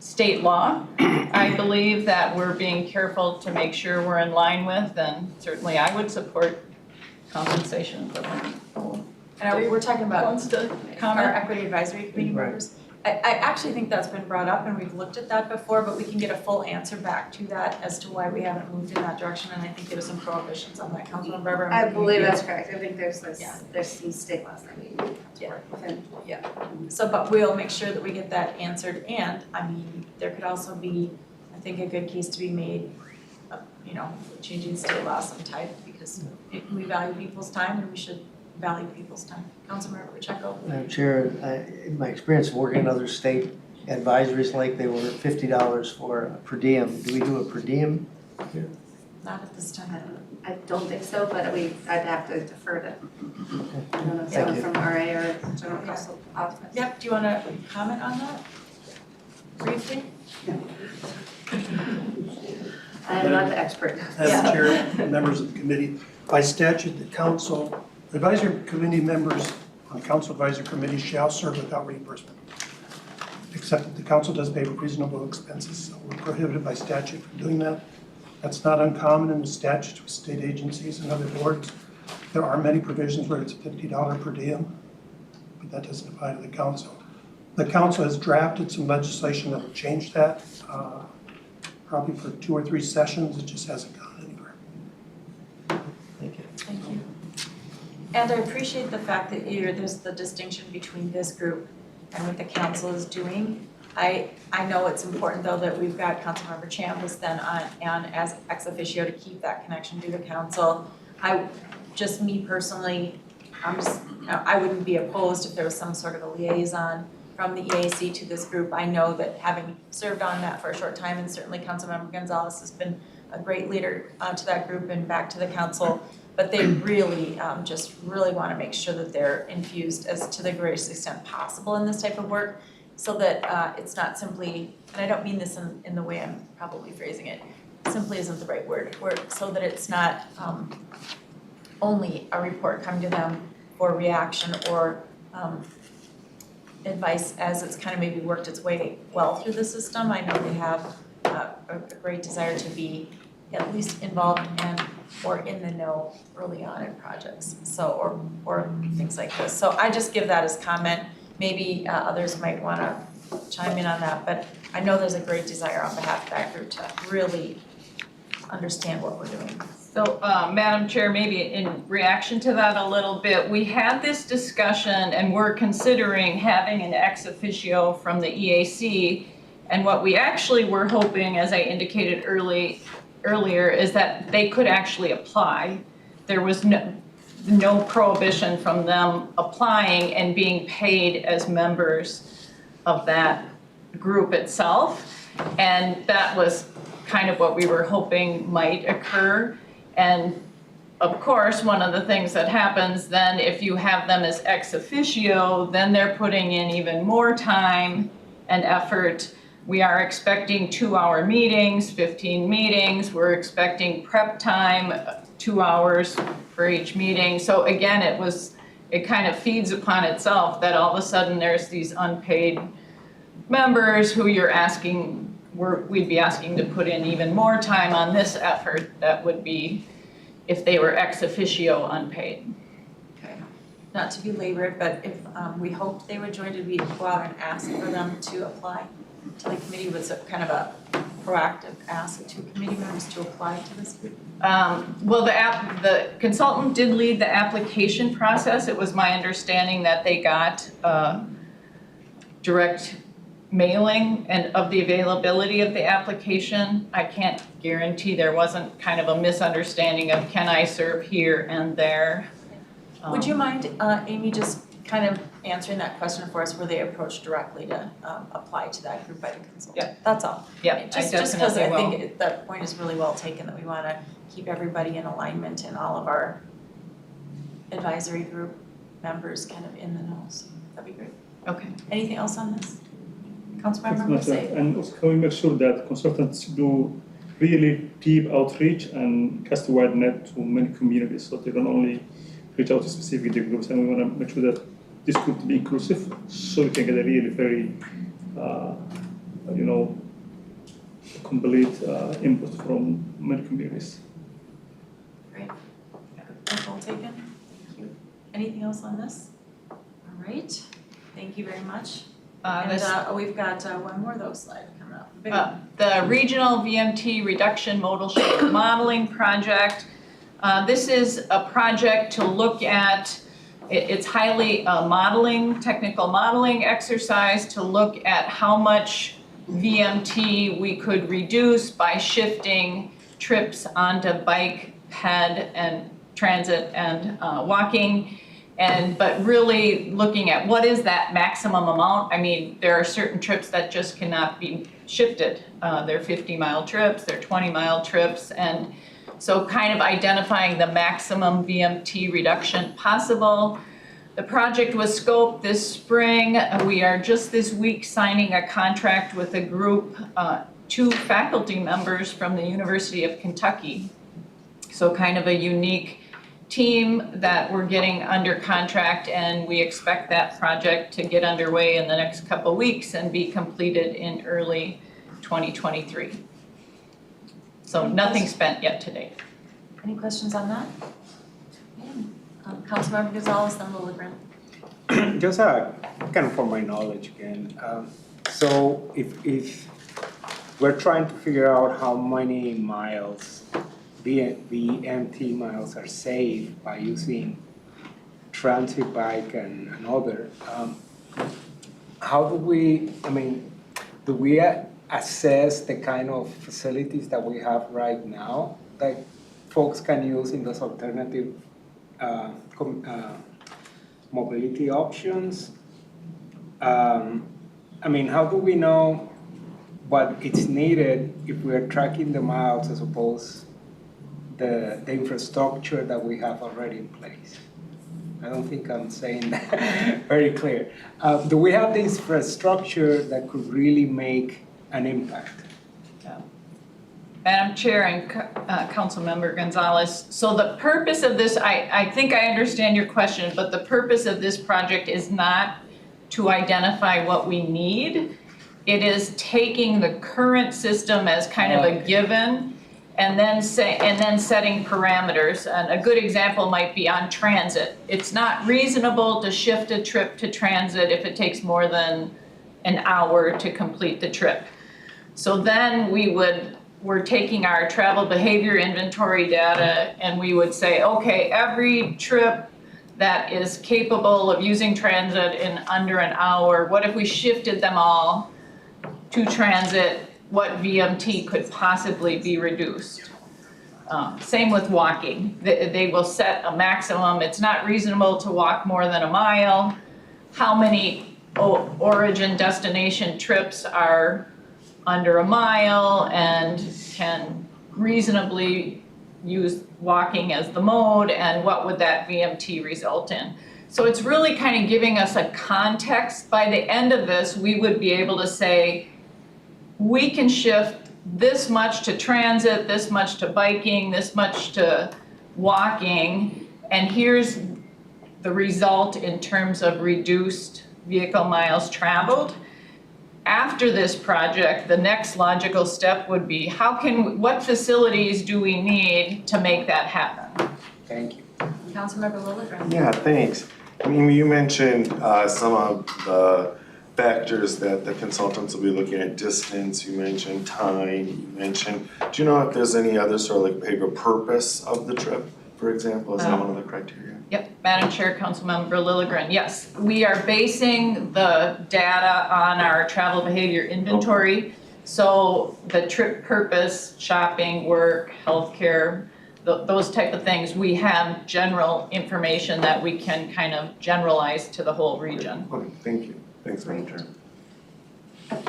state law. I believe that we're being careful to make sure we're in line with, and certainly I would support compensation for them. And we're talking about Wants to our comment? equity advisory committee members. I actually think that's been brought up and we've looked at that before, but we can get a full answer back to that as to why we haven't moved in that direction, and I think there was some prohibitions on that. Councilmember Berber. I believe that's correct. I think there's some state laws that we have to work within. So, but we'll make sure that we get that answered, and I mean, there could also be, I think, a good case to be made, changing state law some type, because we value people's time and we should value people's time. Councilmember Pacheco. Madam Chair, in my experience of working in other state advisories, like they were $50 for a per diem. Do we do a per diem here? Not at this time. I don't think so, but I'd have to defer to, I don't know, Thank someone you. from RA or General Counsel office. Yep, do you want to comment on that briefly? I'm not the expert. Madam Chair, members of the committee, by statute, the council, advisory committee members on council advisory committee shall serve without reimbursement, except that the council does pay for reasonable expenses, so we're prohibited by statute from doing that. That's not uncommon in the statutes with state agencies and other boards. There are many provisions where it's $50 per diem, but that doesn't apply to the council. The council has drafted some legislation that will change that, probably for 2 or 3 sessions. It just hasn't gone anywhere. Thank you. Thank you. And I appreciate the fact that there's the distinction between this group and what the council is doing. I know it's important though that we've got Councilmember Chambliss then on as ex officio to keep that connection to the council. Me personally, I wouldn't be opposed if there was some sort of a liaison from the EAC to this group. I know that having served on that for a short time, and certainly Councilmember Gonzalez has been a great leader to that group and back to the council. But they really really want to make sure that they're infused as to the greatest extent possible in this type of work, so that it's not simply, and I don't mean this in the way I'm probably phrasing it, simply isn't the right word, so that it's not only a report coming to them for reaction or advice as it's kind of maybe worked its way well through the system. I know they have a great desire to be at least involved and or in the know early on in projects, so, or things like this. So I just give that as comment. Maybe others might wanna chime in on that, but I know there's a great desire on behalf of that group to really understand what we're doing. So, Madam Chair, maybe in reaction to that a little bit, we had this discussion and we're considering having an ex officio from the EAC. And what we actually were hoping, as I indicated earlier, is that they could actually apply. There was no prohibition from them applying and being paid as members of that group itself. And that was kind of what we were hoping might occur. And of course, one of the things that happens then, if you have them as ex officio, then they're putting in even more time and effort. We are expecting 2-hour meetings, 15 meetings. We're expecting prep time, 2 hours for each meeting. So again, it kind of feeds upon itself that all of a sudden there's these unpaid members who you're asking, we'd be asking to put in even more time on this effort that would be if they were ex officio unpaid. Okay. Not to be labored, but if we hoped they would join, did we go out and ask for them to apply to the committee? Was it kind of a proactive ask to committee members to apply to this group? Well, the consultant did lead the application process. It was my understanding that they got direct mailing and of the availability of the application. I can't guarantee there wasn't kind of a misunderstanding of can I serve here and there. Would you mind, Amy, just kind of answering that question for us? Were they approached directly to apply to that group by the consultant? Yeah. That's all. Yeah, Just because I will. think the point is really well taken, that we want to keep everybody in alignment and all of our advisory group members kind of in the know. So that'd be great. Okay. Anything else on this? Councilmember Say. And also can we make sure that consultants do really deep outreach and cast a wide net to many communities, so they don't only reach out to specific groups, and we want to make sure that this could be inclusive, so we can get a really very, complete input from many communities. Great. That's all taken. Thank you. Anything else on this? All right. Thank you very much. We've got one more of those slides coming up. Big one. The Regional VMT Reduction Modal Shift Modeling Project. This is a project to look at, it's highly technical modeling exercise to look at how much VMT we could reduce by shifting trips onto bike, ped, and transit and walking. But really looking at what is that maximum amount. I mean, there are certain trips that just cannot be shifted. They're 50-mile trips, they're 20-mile trips, and so kind of identifying the maximum VMT reduction possible. The project was scoped this spring. We are just this week signing a contract with a group, 2 faculty members from the University of Kentucky. So kind of a unique team that we're getting under contract, and we expect that project to get underway in the next couple of weeks and be completed in early 2023. So nothing spent yet to date. Any questions on that? Councilmember Gonzalez, then Lilligren. Just kind of for my knowledge again. So if we're trying to figure out how many miles VMT miles are saved by using transit bike and other, how do we assess the kind of facilities that we have right now that folks can use in those alternative mobility options? How do we know what is needed if we are tracking the miles as opposed the infrastructure that we have already in place? I don't think I'm saying that very clear. Do we have the infrastructure that could really make an impact? Madam Chair and Councilmember Gonzalez, so the purpose of this, I think I understand your question, but the purpose of this project is not to identify what we need. It is taking the current system as kind of a given and then setting parameters. And a good example might be on transit. It's not reasonable to shift a trip to transit if it takes more than an hour to complete the trip. So then we're taking our travel behavior inventory data and we would say, okay, every trip that is capable of using transit in under an hour, what if we shifted them all to transit? What VMT could possibly be reduced? Same with walking. They will set a maximum. It's not reasonable to walk more than a mile. How many origin destination trips are under a mile and can reasonably use walking as the mode, and what would that VMT result in? So it's really kind of giving us a context. By the end of this, we would be able to say, we can shift this much to transit, this much to biking, this much to walking, and here's the result in terms of reduced vehicle miles traveled. After this project, the next logical step would be, what facilities do we need to make that happen? Thank you. Councilmember Lilligren. Yeah, thanks. I mean, you mentioned some of the factors that the consultants will be looking at: distance, you mentioned time, you mentioned, do you know if there's any other sort of like behavioral purpose of the trip, for example, is that one of the criteria? Yep, Madam Chair, Councilmember Lilligren, yes. We are basing the data on our travel behavior inventory. So the trip purpose, shopping, work, healthcare, those type of things, we have general information that we can kind of generalize to the whole region. Okay, thank you. Thanks, Madam Chair.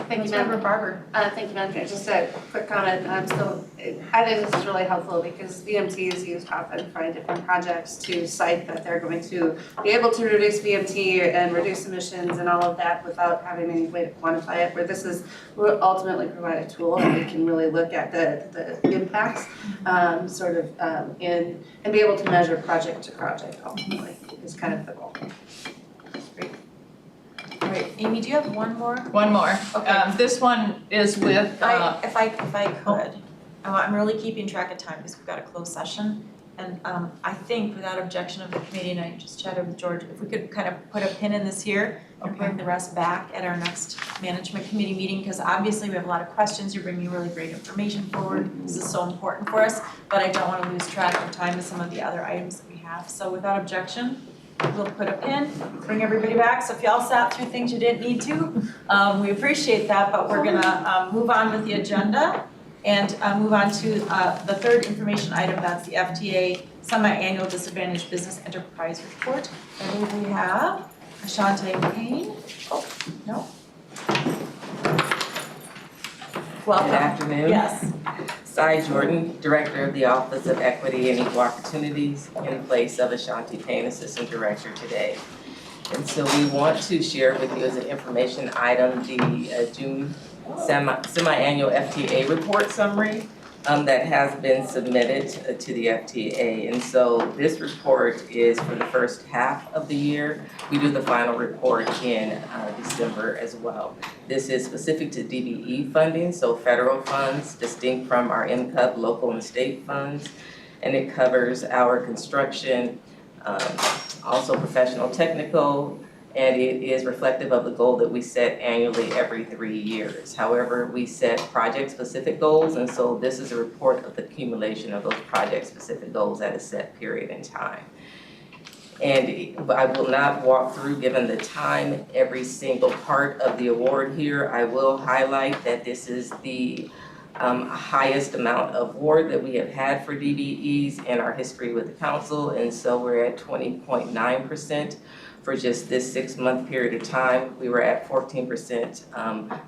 Thank you, Madam Barber. Thank you, Madam Chair. Just a quick comment. I think this is really helpful because VMT is used often for different projects to cite that they're going to be able to reduce VMT and reduce emissions and all of that without having any way to quantify it, where this will ultimately provide a tool that we can really look at the impacts and be able to measure project to project ultimately is kind of the goal. All right, Amy, do you have one more? One more. Okay. This one is with, If I could, I'm really keeping track of time because we've got a closed session. And I think without objection of the committee, and I just chatted with George, if we could kind of put a pin in this here and bring the rest back at our next management committee meeting, because obviously we have a lot of questions. You're bringing really great information forward. This is so important for us, but I don't want to lose track of time with some of the other items that we have. So without objection, we'll put a pin, bring everybody back. So if y'all sat through things you didn't need to, we appreciate that, but we're gonna move on with the agenda and move on to the third information item. That's the FTA Semi-Annual Disadvantaged Business Enterprise Report. And we have Ashanti and Payne. Oh, no. Welcome. Good afternoon. Yes. Cy Jordan, Director of the Office of Equity and Equal Opportunities, in place of Ashanti Payne, Assistant Director today. And so we want to share with you as an information item the June semi-annual FTA report summary that has been submitted to the FTA. And so this report is for the first half of the year. We do the final report in December as well. This is specific to DBE funding, so federal funds distinct from our MCUP local and state funds. And it covers our construction, also professional technical, and it is reflective of the goal that we set annually every 3 years. However, we set project-specific goals, and so this is a report of the accumulation of those project-specific goals at a set period in time. And I will not walk through, given the time, every single part of the award here. I will highlight that this is the highest amount of award that we have had for DBEs in our history with the council, and so we're at 20.9%. For just this 6-month period of time. We were at 14%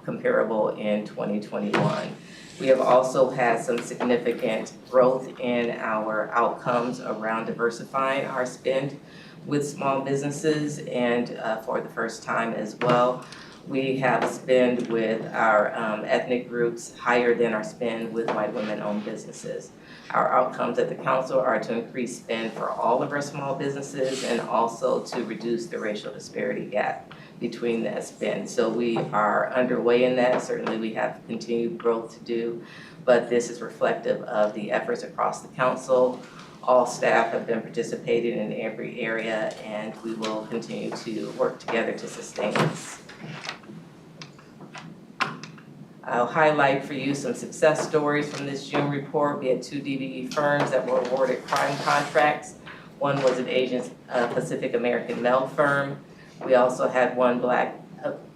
comparable in 2021. We have also had some significant growth in our outcomes around diversifying our spend with small businesses, and for the first time as well. We have spend with our ethnic groups higher than our spend with white women-owned businesses. Our outcomes at the council are to increase spend for all of our small businesses and also to reduce the racial disparity gap between that spend. So we are underway in that. Certainly we have continued growth to do, but this is reflective of the efforts across the council. All staff have been participating in every area, and we will continue to work together to sustain this. I'll highlight for you some success stories from this June report. We had 2 DBE firms that were awarded crime contracts. One was an Asian Pacific American male firm. We also had 1 Black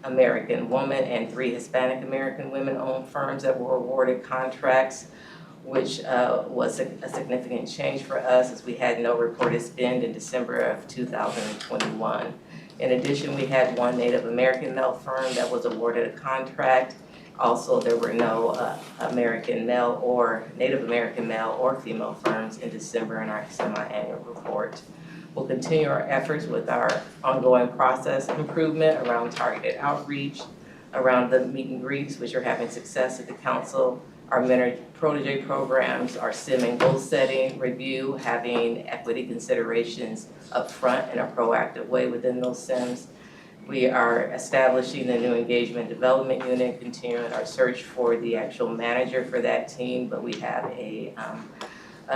American woman and 3 Hispanic American women-owned firms that were awarded contracts, which was a significant change for us as we had no reported spend in December of 2021. In addition, we had 1 Native American male firm that was awarded a contract. Also, there were no American male or Native American male or female firms in December in our semi-annual report. We'll continue our efforts with our ongoing process improvement around targeted outreach, around the meet and greets, which are having success at the council, our mentor protege programs, our SIM and goal setting review, having equity considerations up front in a proactive way within those SIMs. We are establishing the new engagement development unit, continuing our search for the actual manager for that team, but we have a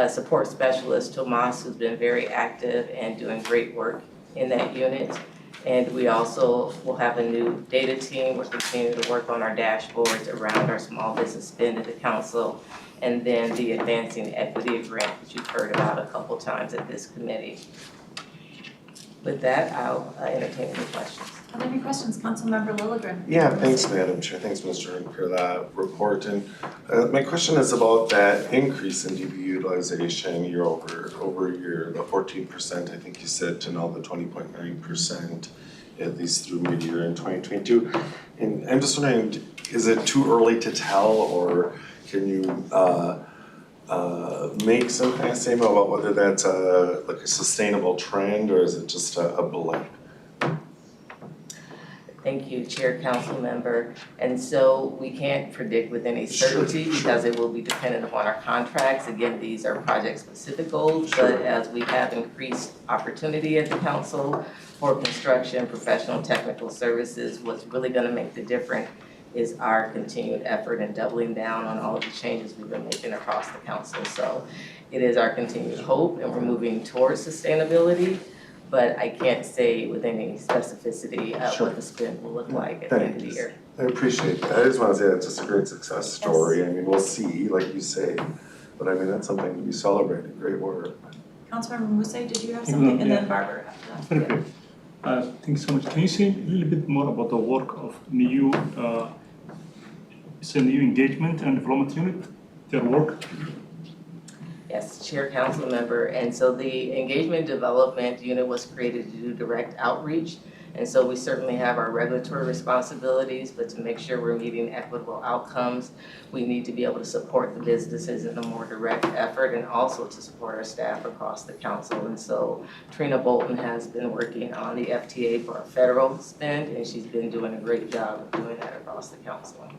support specialist, Tomas, who's been very active and doing great work in that unit. And we also will have a new data team. We're continuing to work on our dashboards around our small business spend at the council, and then the advancing equity grant that you've heard about a couple times at this committee. With that, I'll entertain any questions. Are there any questions? Councilmember Lilligren. Yeah, thanks, Madam Chair. Thanks, Mr. Hearn, for that report. And my question is about that increase in DB utilization year over year, the 14%, I think you said, to now the 20.9%, at least through mid-year in 2022. And I'm just wondering, is it too early to tell, or can you make some kind of statement about whether that's like a sustainable trend, or is it just a blip? Thank you, Chair, Council Member. And so we can't predict with any certainty because it will be dependent upon our contracts. Again, these are project-specific goals, but as we have increased opportunity at the council for construction, professional, technical services, what's really gonna make the difference is our continued effort in doubling down on all of the changes we've been making across the council. So it is our continued hope, and we're moving towards sustainability, but I can't say with any specificity what the spend will look like at the end of the year. I appreciate that. I just want to say that's just a great success story. I mean, we'll see, like you say, but I mean, that's something to be celebrated. Great work. Councilmember Muse, did you have something? And then Barbara after that. Very good. Thanks so much. Can you say a little bit more about the work of new, it's a new engagement and development unit, their work? Yes, Chair, Council Member. And so the Engagement Development Unit was created to do direct outreach. And so we certainly have our regulatory responsibilities, but to make sure we're meeting equitable outcomes, we need to be able to support the businesses in a more direct effort, and also to support our staff across the council. And so Trina Bolton has been working on the FTA for our federal spend, and she's been doing a great job of doing that across the council.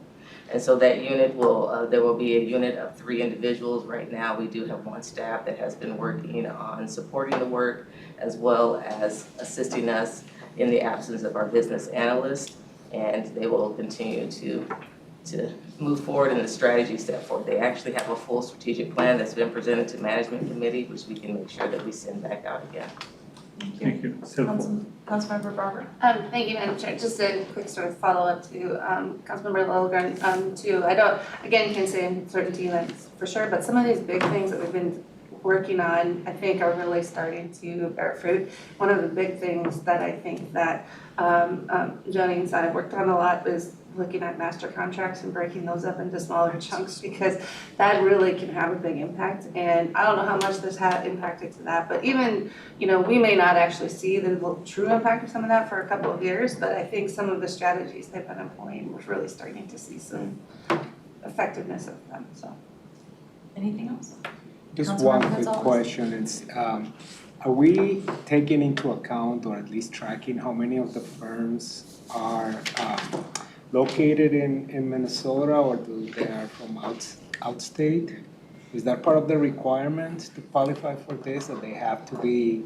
And so that unit will, there will be a unit of 3 individuals. Right now, we do have 1 staff that has been working on supporting the work, as well as assisting us in the absence of our business analyst. And they will continue to move forward in the strategy set forward. They actually have a full strategic plan that's been presented to management committee, which we can make sure that we send back out again. Thank you. Councilmember Barbara. Thank you, Madam Chair. Just a quick sort of follow-up to Councilmember Lilligren, too. I don't, again, can't say in certainty that's for sure, but some of these big things that we've been working on, I think, are really starting to bear fruit. One of the big things that I think that Jennings and I have worked on a lot is looking at master contracts and breaking those up into smaller chunks, because that really can have a big impact. And I don't know how much this had impacted to that, but even, you know, we may not actually see the true impact of some of that for a couple of years, but I think some of the strategies they've been employing, we're really starting to see some effectiveness of them, so. Anything else? Just one quick question. It's, are we taking into account, or at least tracking, how many of the firms are located in Minnesota, or do they are from outstate? Is that part of the requirement to qualify for this, that they have to be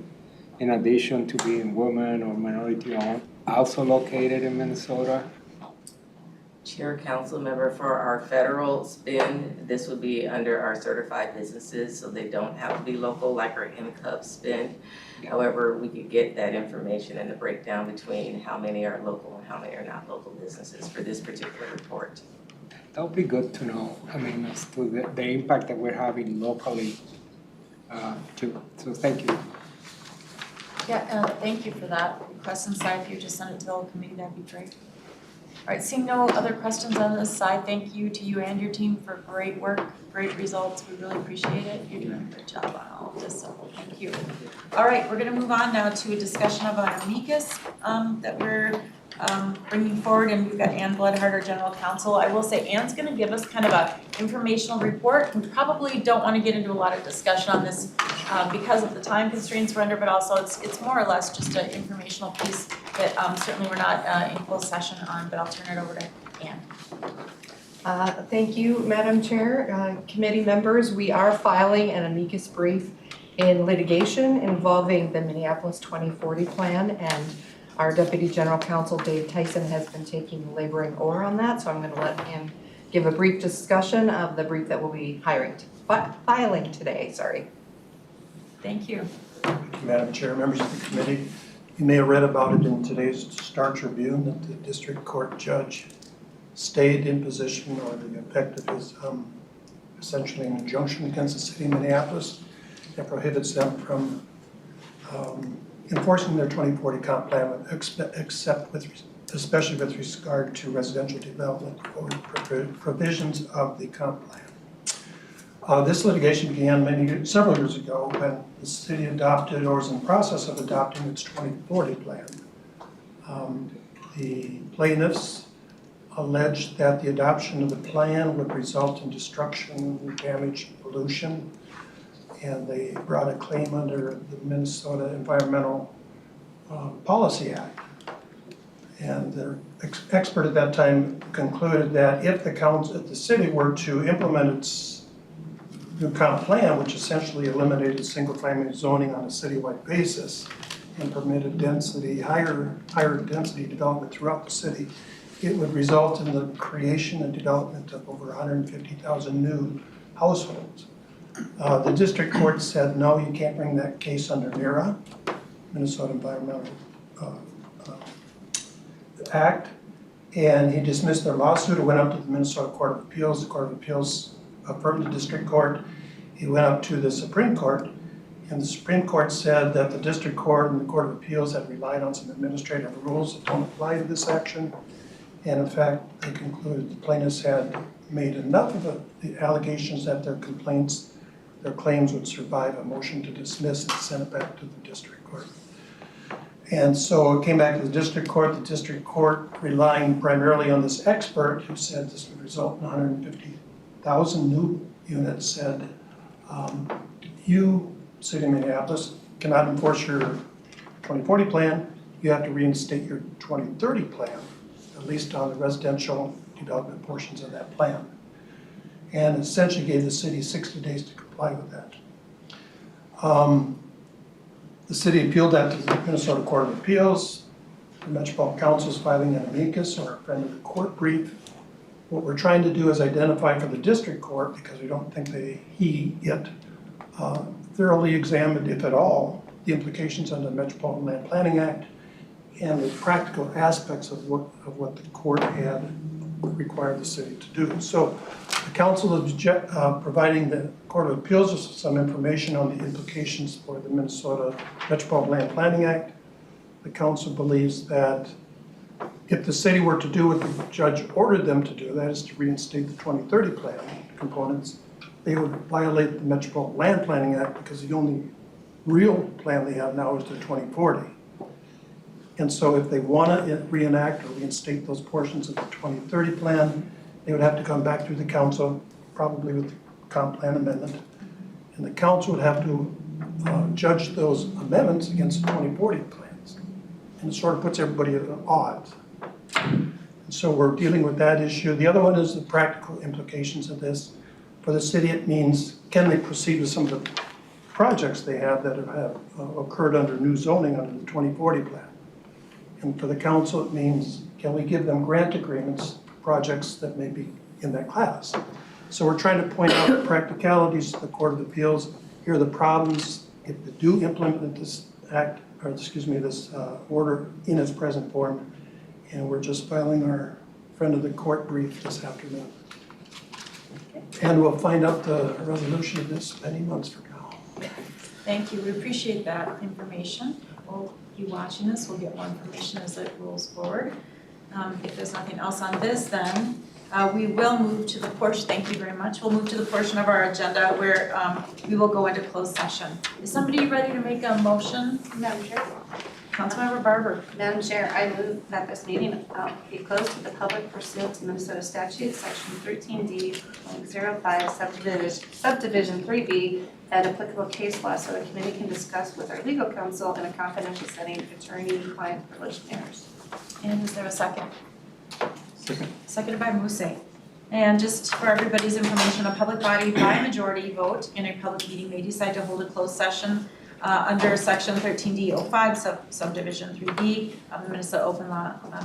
in addition to being women or minority owned, also located in Minnesota? Chair, council member, for our federal spend, this would be under our certified businesses, so they don't have to be local like our NCUP spend. However, we could get that information and the breakdown between how many are local and how many are not local businesses for this particular report. That would be good to know, I mean, as to the impact that we're having locally, too. So thank you. Yeah, thank you for that. Request inside, if you just send it to the whole committee, that'd be great. All right, seeing no other questions on this side, thank you to you and your team for great work, great results. We really appreciate it. You're doing a good job on all of this, so thank you. All right, we're gonna move on now to a discussion of an amicus that we're bringing forward, and we've got Ann Bloodhart, our general counsel. I will say Ann's gonna give us kind of a informational report. We probably don't wanna get into a lot of discussion on this because of the time constraints we're under, but also it's more or less just an informational piece that certainly we're not in closed session on, but I'll turn it over to Ann. Thank you, Madam Chair. Committee members, we are filing an amicus brief in litigation involving the Minneapolis 2040 plan, and our Deputy General Counsel, Dave Tyson, has been taking the laboring oar on that, so I'm going to let him give a brief discussion of the brief that we'll be filing today. Thank you. Thank you, Madam Chair, members of the committee. You may have read about it in today's Star Tribune that the district court judge stayed in position, or the effect of his essentially an injunction against the city of Minneapolis that prohibits them from enforcing their 2040 comp plan, except especially with regard to residential development or provisions of the comp plan. This litigation began several years ago when the city adopted, or was in the process of adopting, its 2040 plan. The plaintiffs alleged that the adoption of the plan would result in destruction, damage, pollution, and they brought a claim under the Minnesota Environmental Policy Act. And their expert at that time concluded that if the city were to implement its new comp plan, which essentially eliminated single-family zoning on a citywide basis and permitted higher density development throughout the city, it would result in the creation and development of over 150,000 new households. The district court said, no, you can't bring that case under MIRA, Minnesota Environmental Act, and he dismissed their lawsuit. It went up to the Minnesota Court of Appeals. The Court of Appeals affirmed the district court. It went up to the Supreme Court, and the Supreme Court said that the district court and the Court of Appeals had relied on some administrative rules that don't apply to this action, and in fact, they concluded the plaintiffs had made enough of the allegations that their claims would survive a motion to dismiss and send it back to the district court. And so it came back to the district court relying primarily on this expert who said this would result in 150,000 new units, said, you, City of Minneapolis, cannot enforce your 2040 plan, you have to reinstate your 2030 plan, at least on the residential development portions of that plan. And essentially gave the city 60 days to comply with that. The city appealed that to the Minnesota Court of Appeals. The Metropolitan Counsel is filing an amicus, or a friend of the court brief. What we're trying to do is identify for the district court, because we don't think it thoroughly examined, if at all, the implications under the Metropolitan Land Planning Act and the practical aspects of what the court had required the city to do. So the council is providing the Court of Appeals with some information on the implications for the Minnesota Metropolitan Land Planning Act. The council believes that if the city were to do what the judge ordered them to do, that is to reinstate the 2030 plan components, they would violate the Metropolitan Land Planning Act, because the only real plan they have now is the 2040. And so if they want to reenact or reinstate those portions of the 2030 plan, they would have to come back through the council, probably with the comp plan amendment. And the council would have to judge those amendments against the 2040 plans. And it sort of puts everybody at odds. And so we're dealing with that issue. The other one is the practical implications of this. For the city, it means, can they proceed with some of the projects they have that have occurred under new zoning under the 2040 plan. And for the council, it means, can we give them grant agreements, projects that may be in that class? So we're trying to point out the practicalities to the Court of Appeals. Here are the problems if they do implement this act, or excuse me, this order in its present form. And we're just filing our friend of the court brief this afternoon. And we'll find out the resolution of this many months from now. Thank you, we appreciate that information. We'll be watching this, we'll get more information as it rolls forward. If there's nothing else on this, then we will move to the portion, thank you very much, we'll move to the portion of our agenda where we will go into closed session. Is somebody ready to make a motion? Madam Chair. Councilmember Barber. Madam Chair, I move that this meeting be closed to the public pursuant to Minnesota statute, section 13D.05, subdivision 3B, and applicable case law, so the committee can discuss with our legal counsel in a confidential setting attorney-client privilege matters. And is there a second? Second. Seconded by Muse. And just for everybody's information, a public body by majority vote in a public meeting may decide to hold a closed session under section 13D.05 subdivision 3B of the Minnesota Open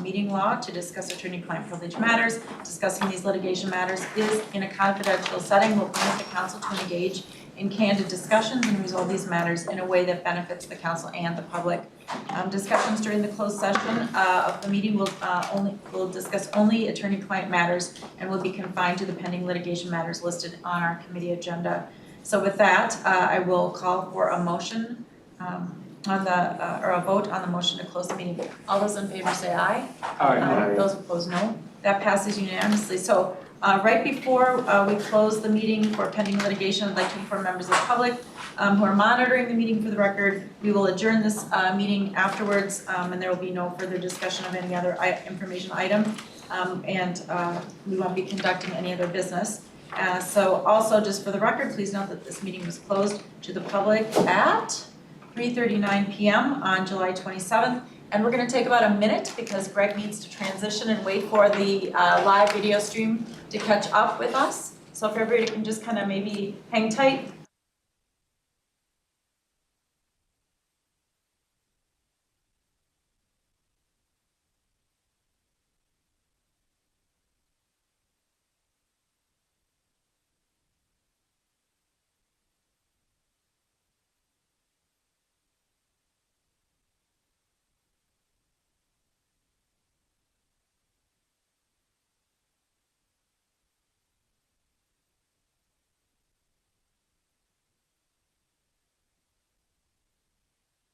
Meeting Law to discuss attorney-client privilege matters. Discussing these litigation matters is in a confidential setting will permit the council to engage in candid discussions and resolve these matters in a way that benefits the council and the public. Discussions during the closed session of the meeting will discuss only attorney-client matters and will be confined to the pending litigation matters listed on our committee agenda. So with that, I will call for a motion or a vote on the motion to close the meeting. All those in favor say aye. Aye. Those opposed, no. That passes unanimously. So right before we close the meeting for pending litigation, I'd like to inform members of the public who are monitoring the meeting for the record. We will adjourn this meeting afterwards, and there will be no further discussion of any other information item, and we won't be conducting any other business. So also, just for the record, please note that this meeting was closed to the public at 3:39 p.m. on July 27th. And we're going to take about a minute because Greg needs to transition and wait for the live video stream to catch up with us. So if everybody can just kind of maybe hang tight,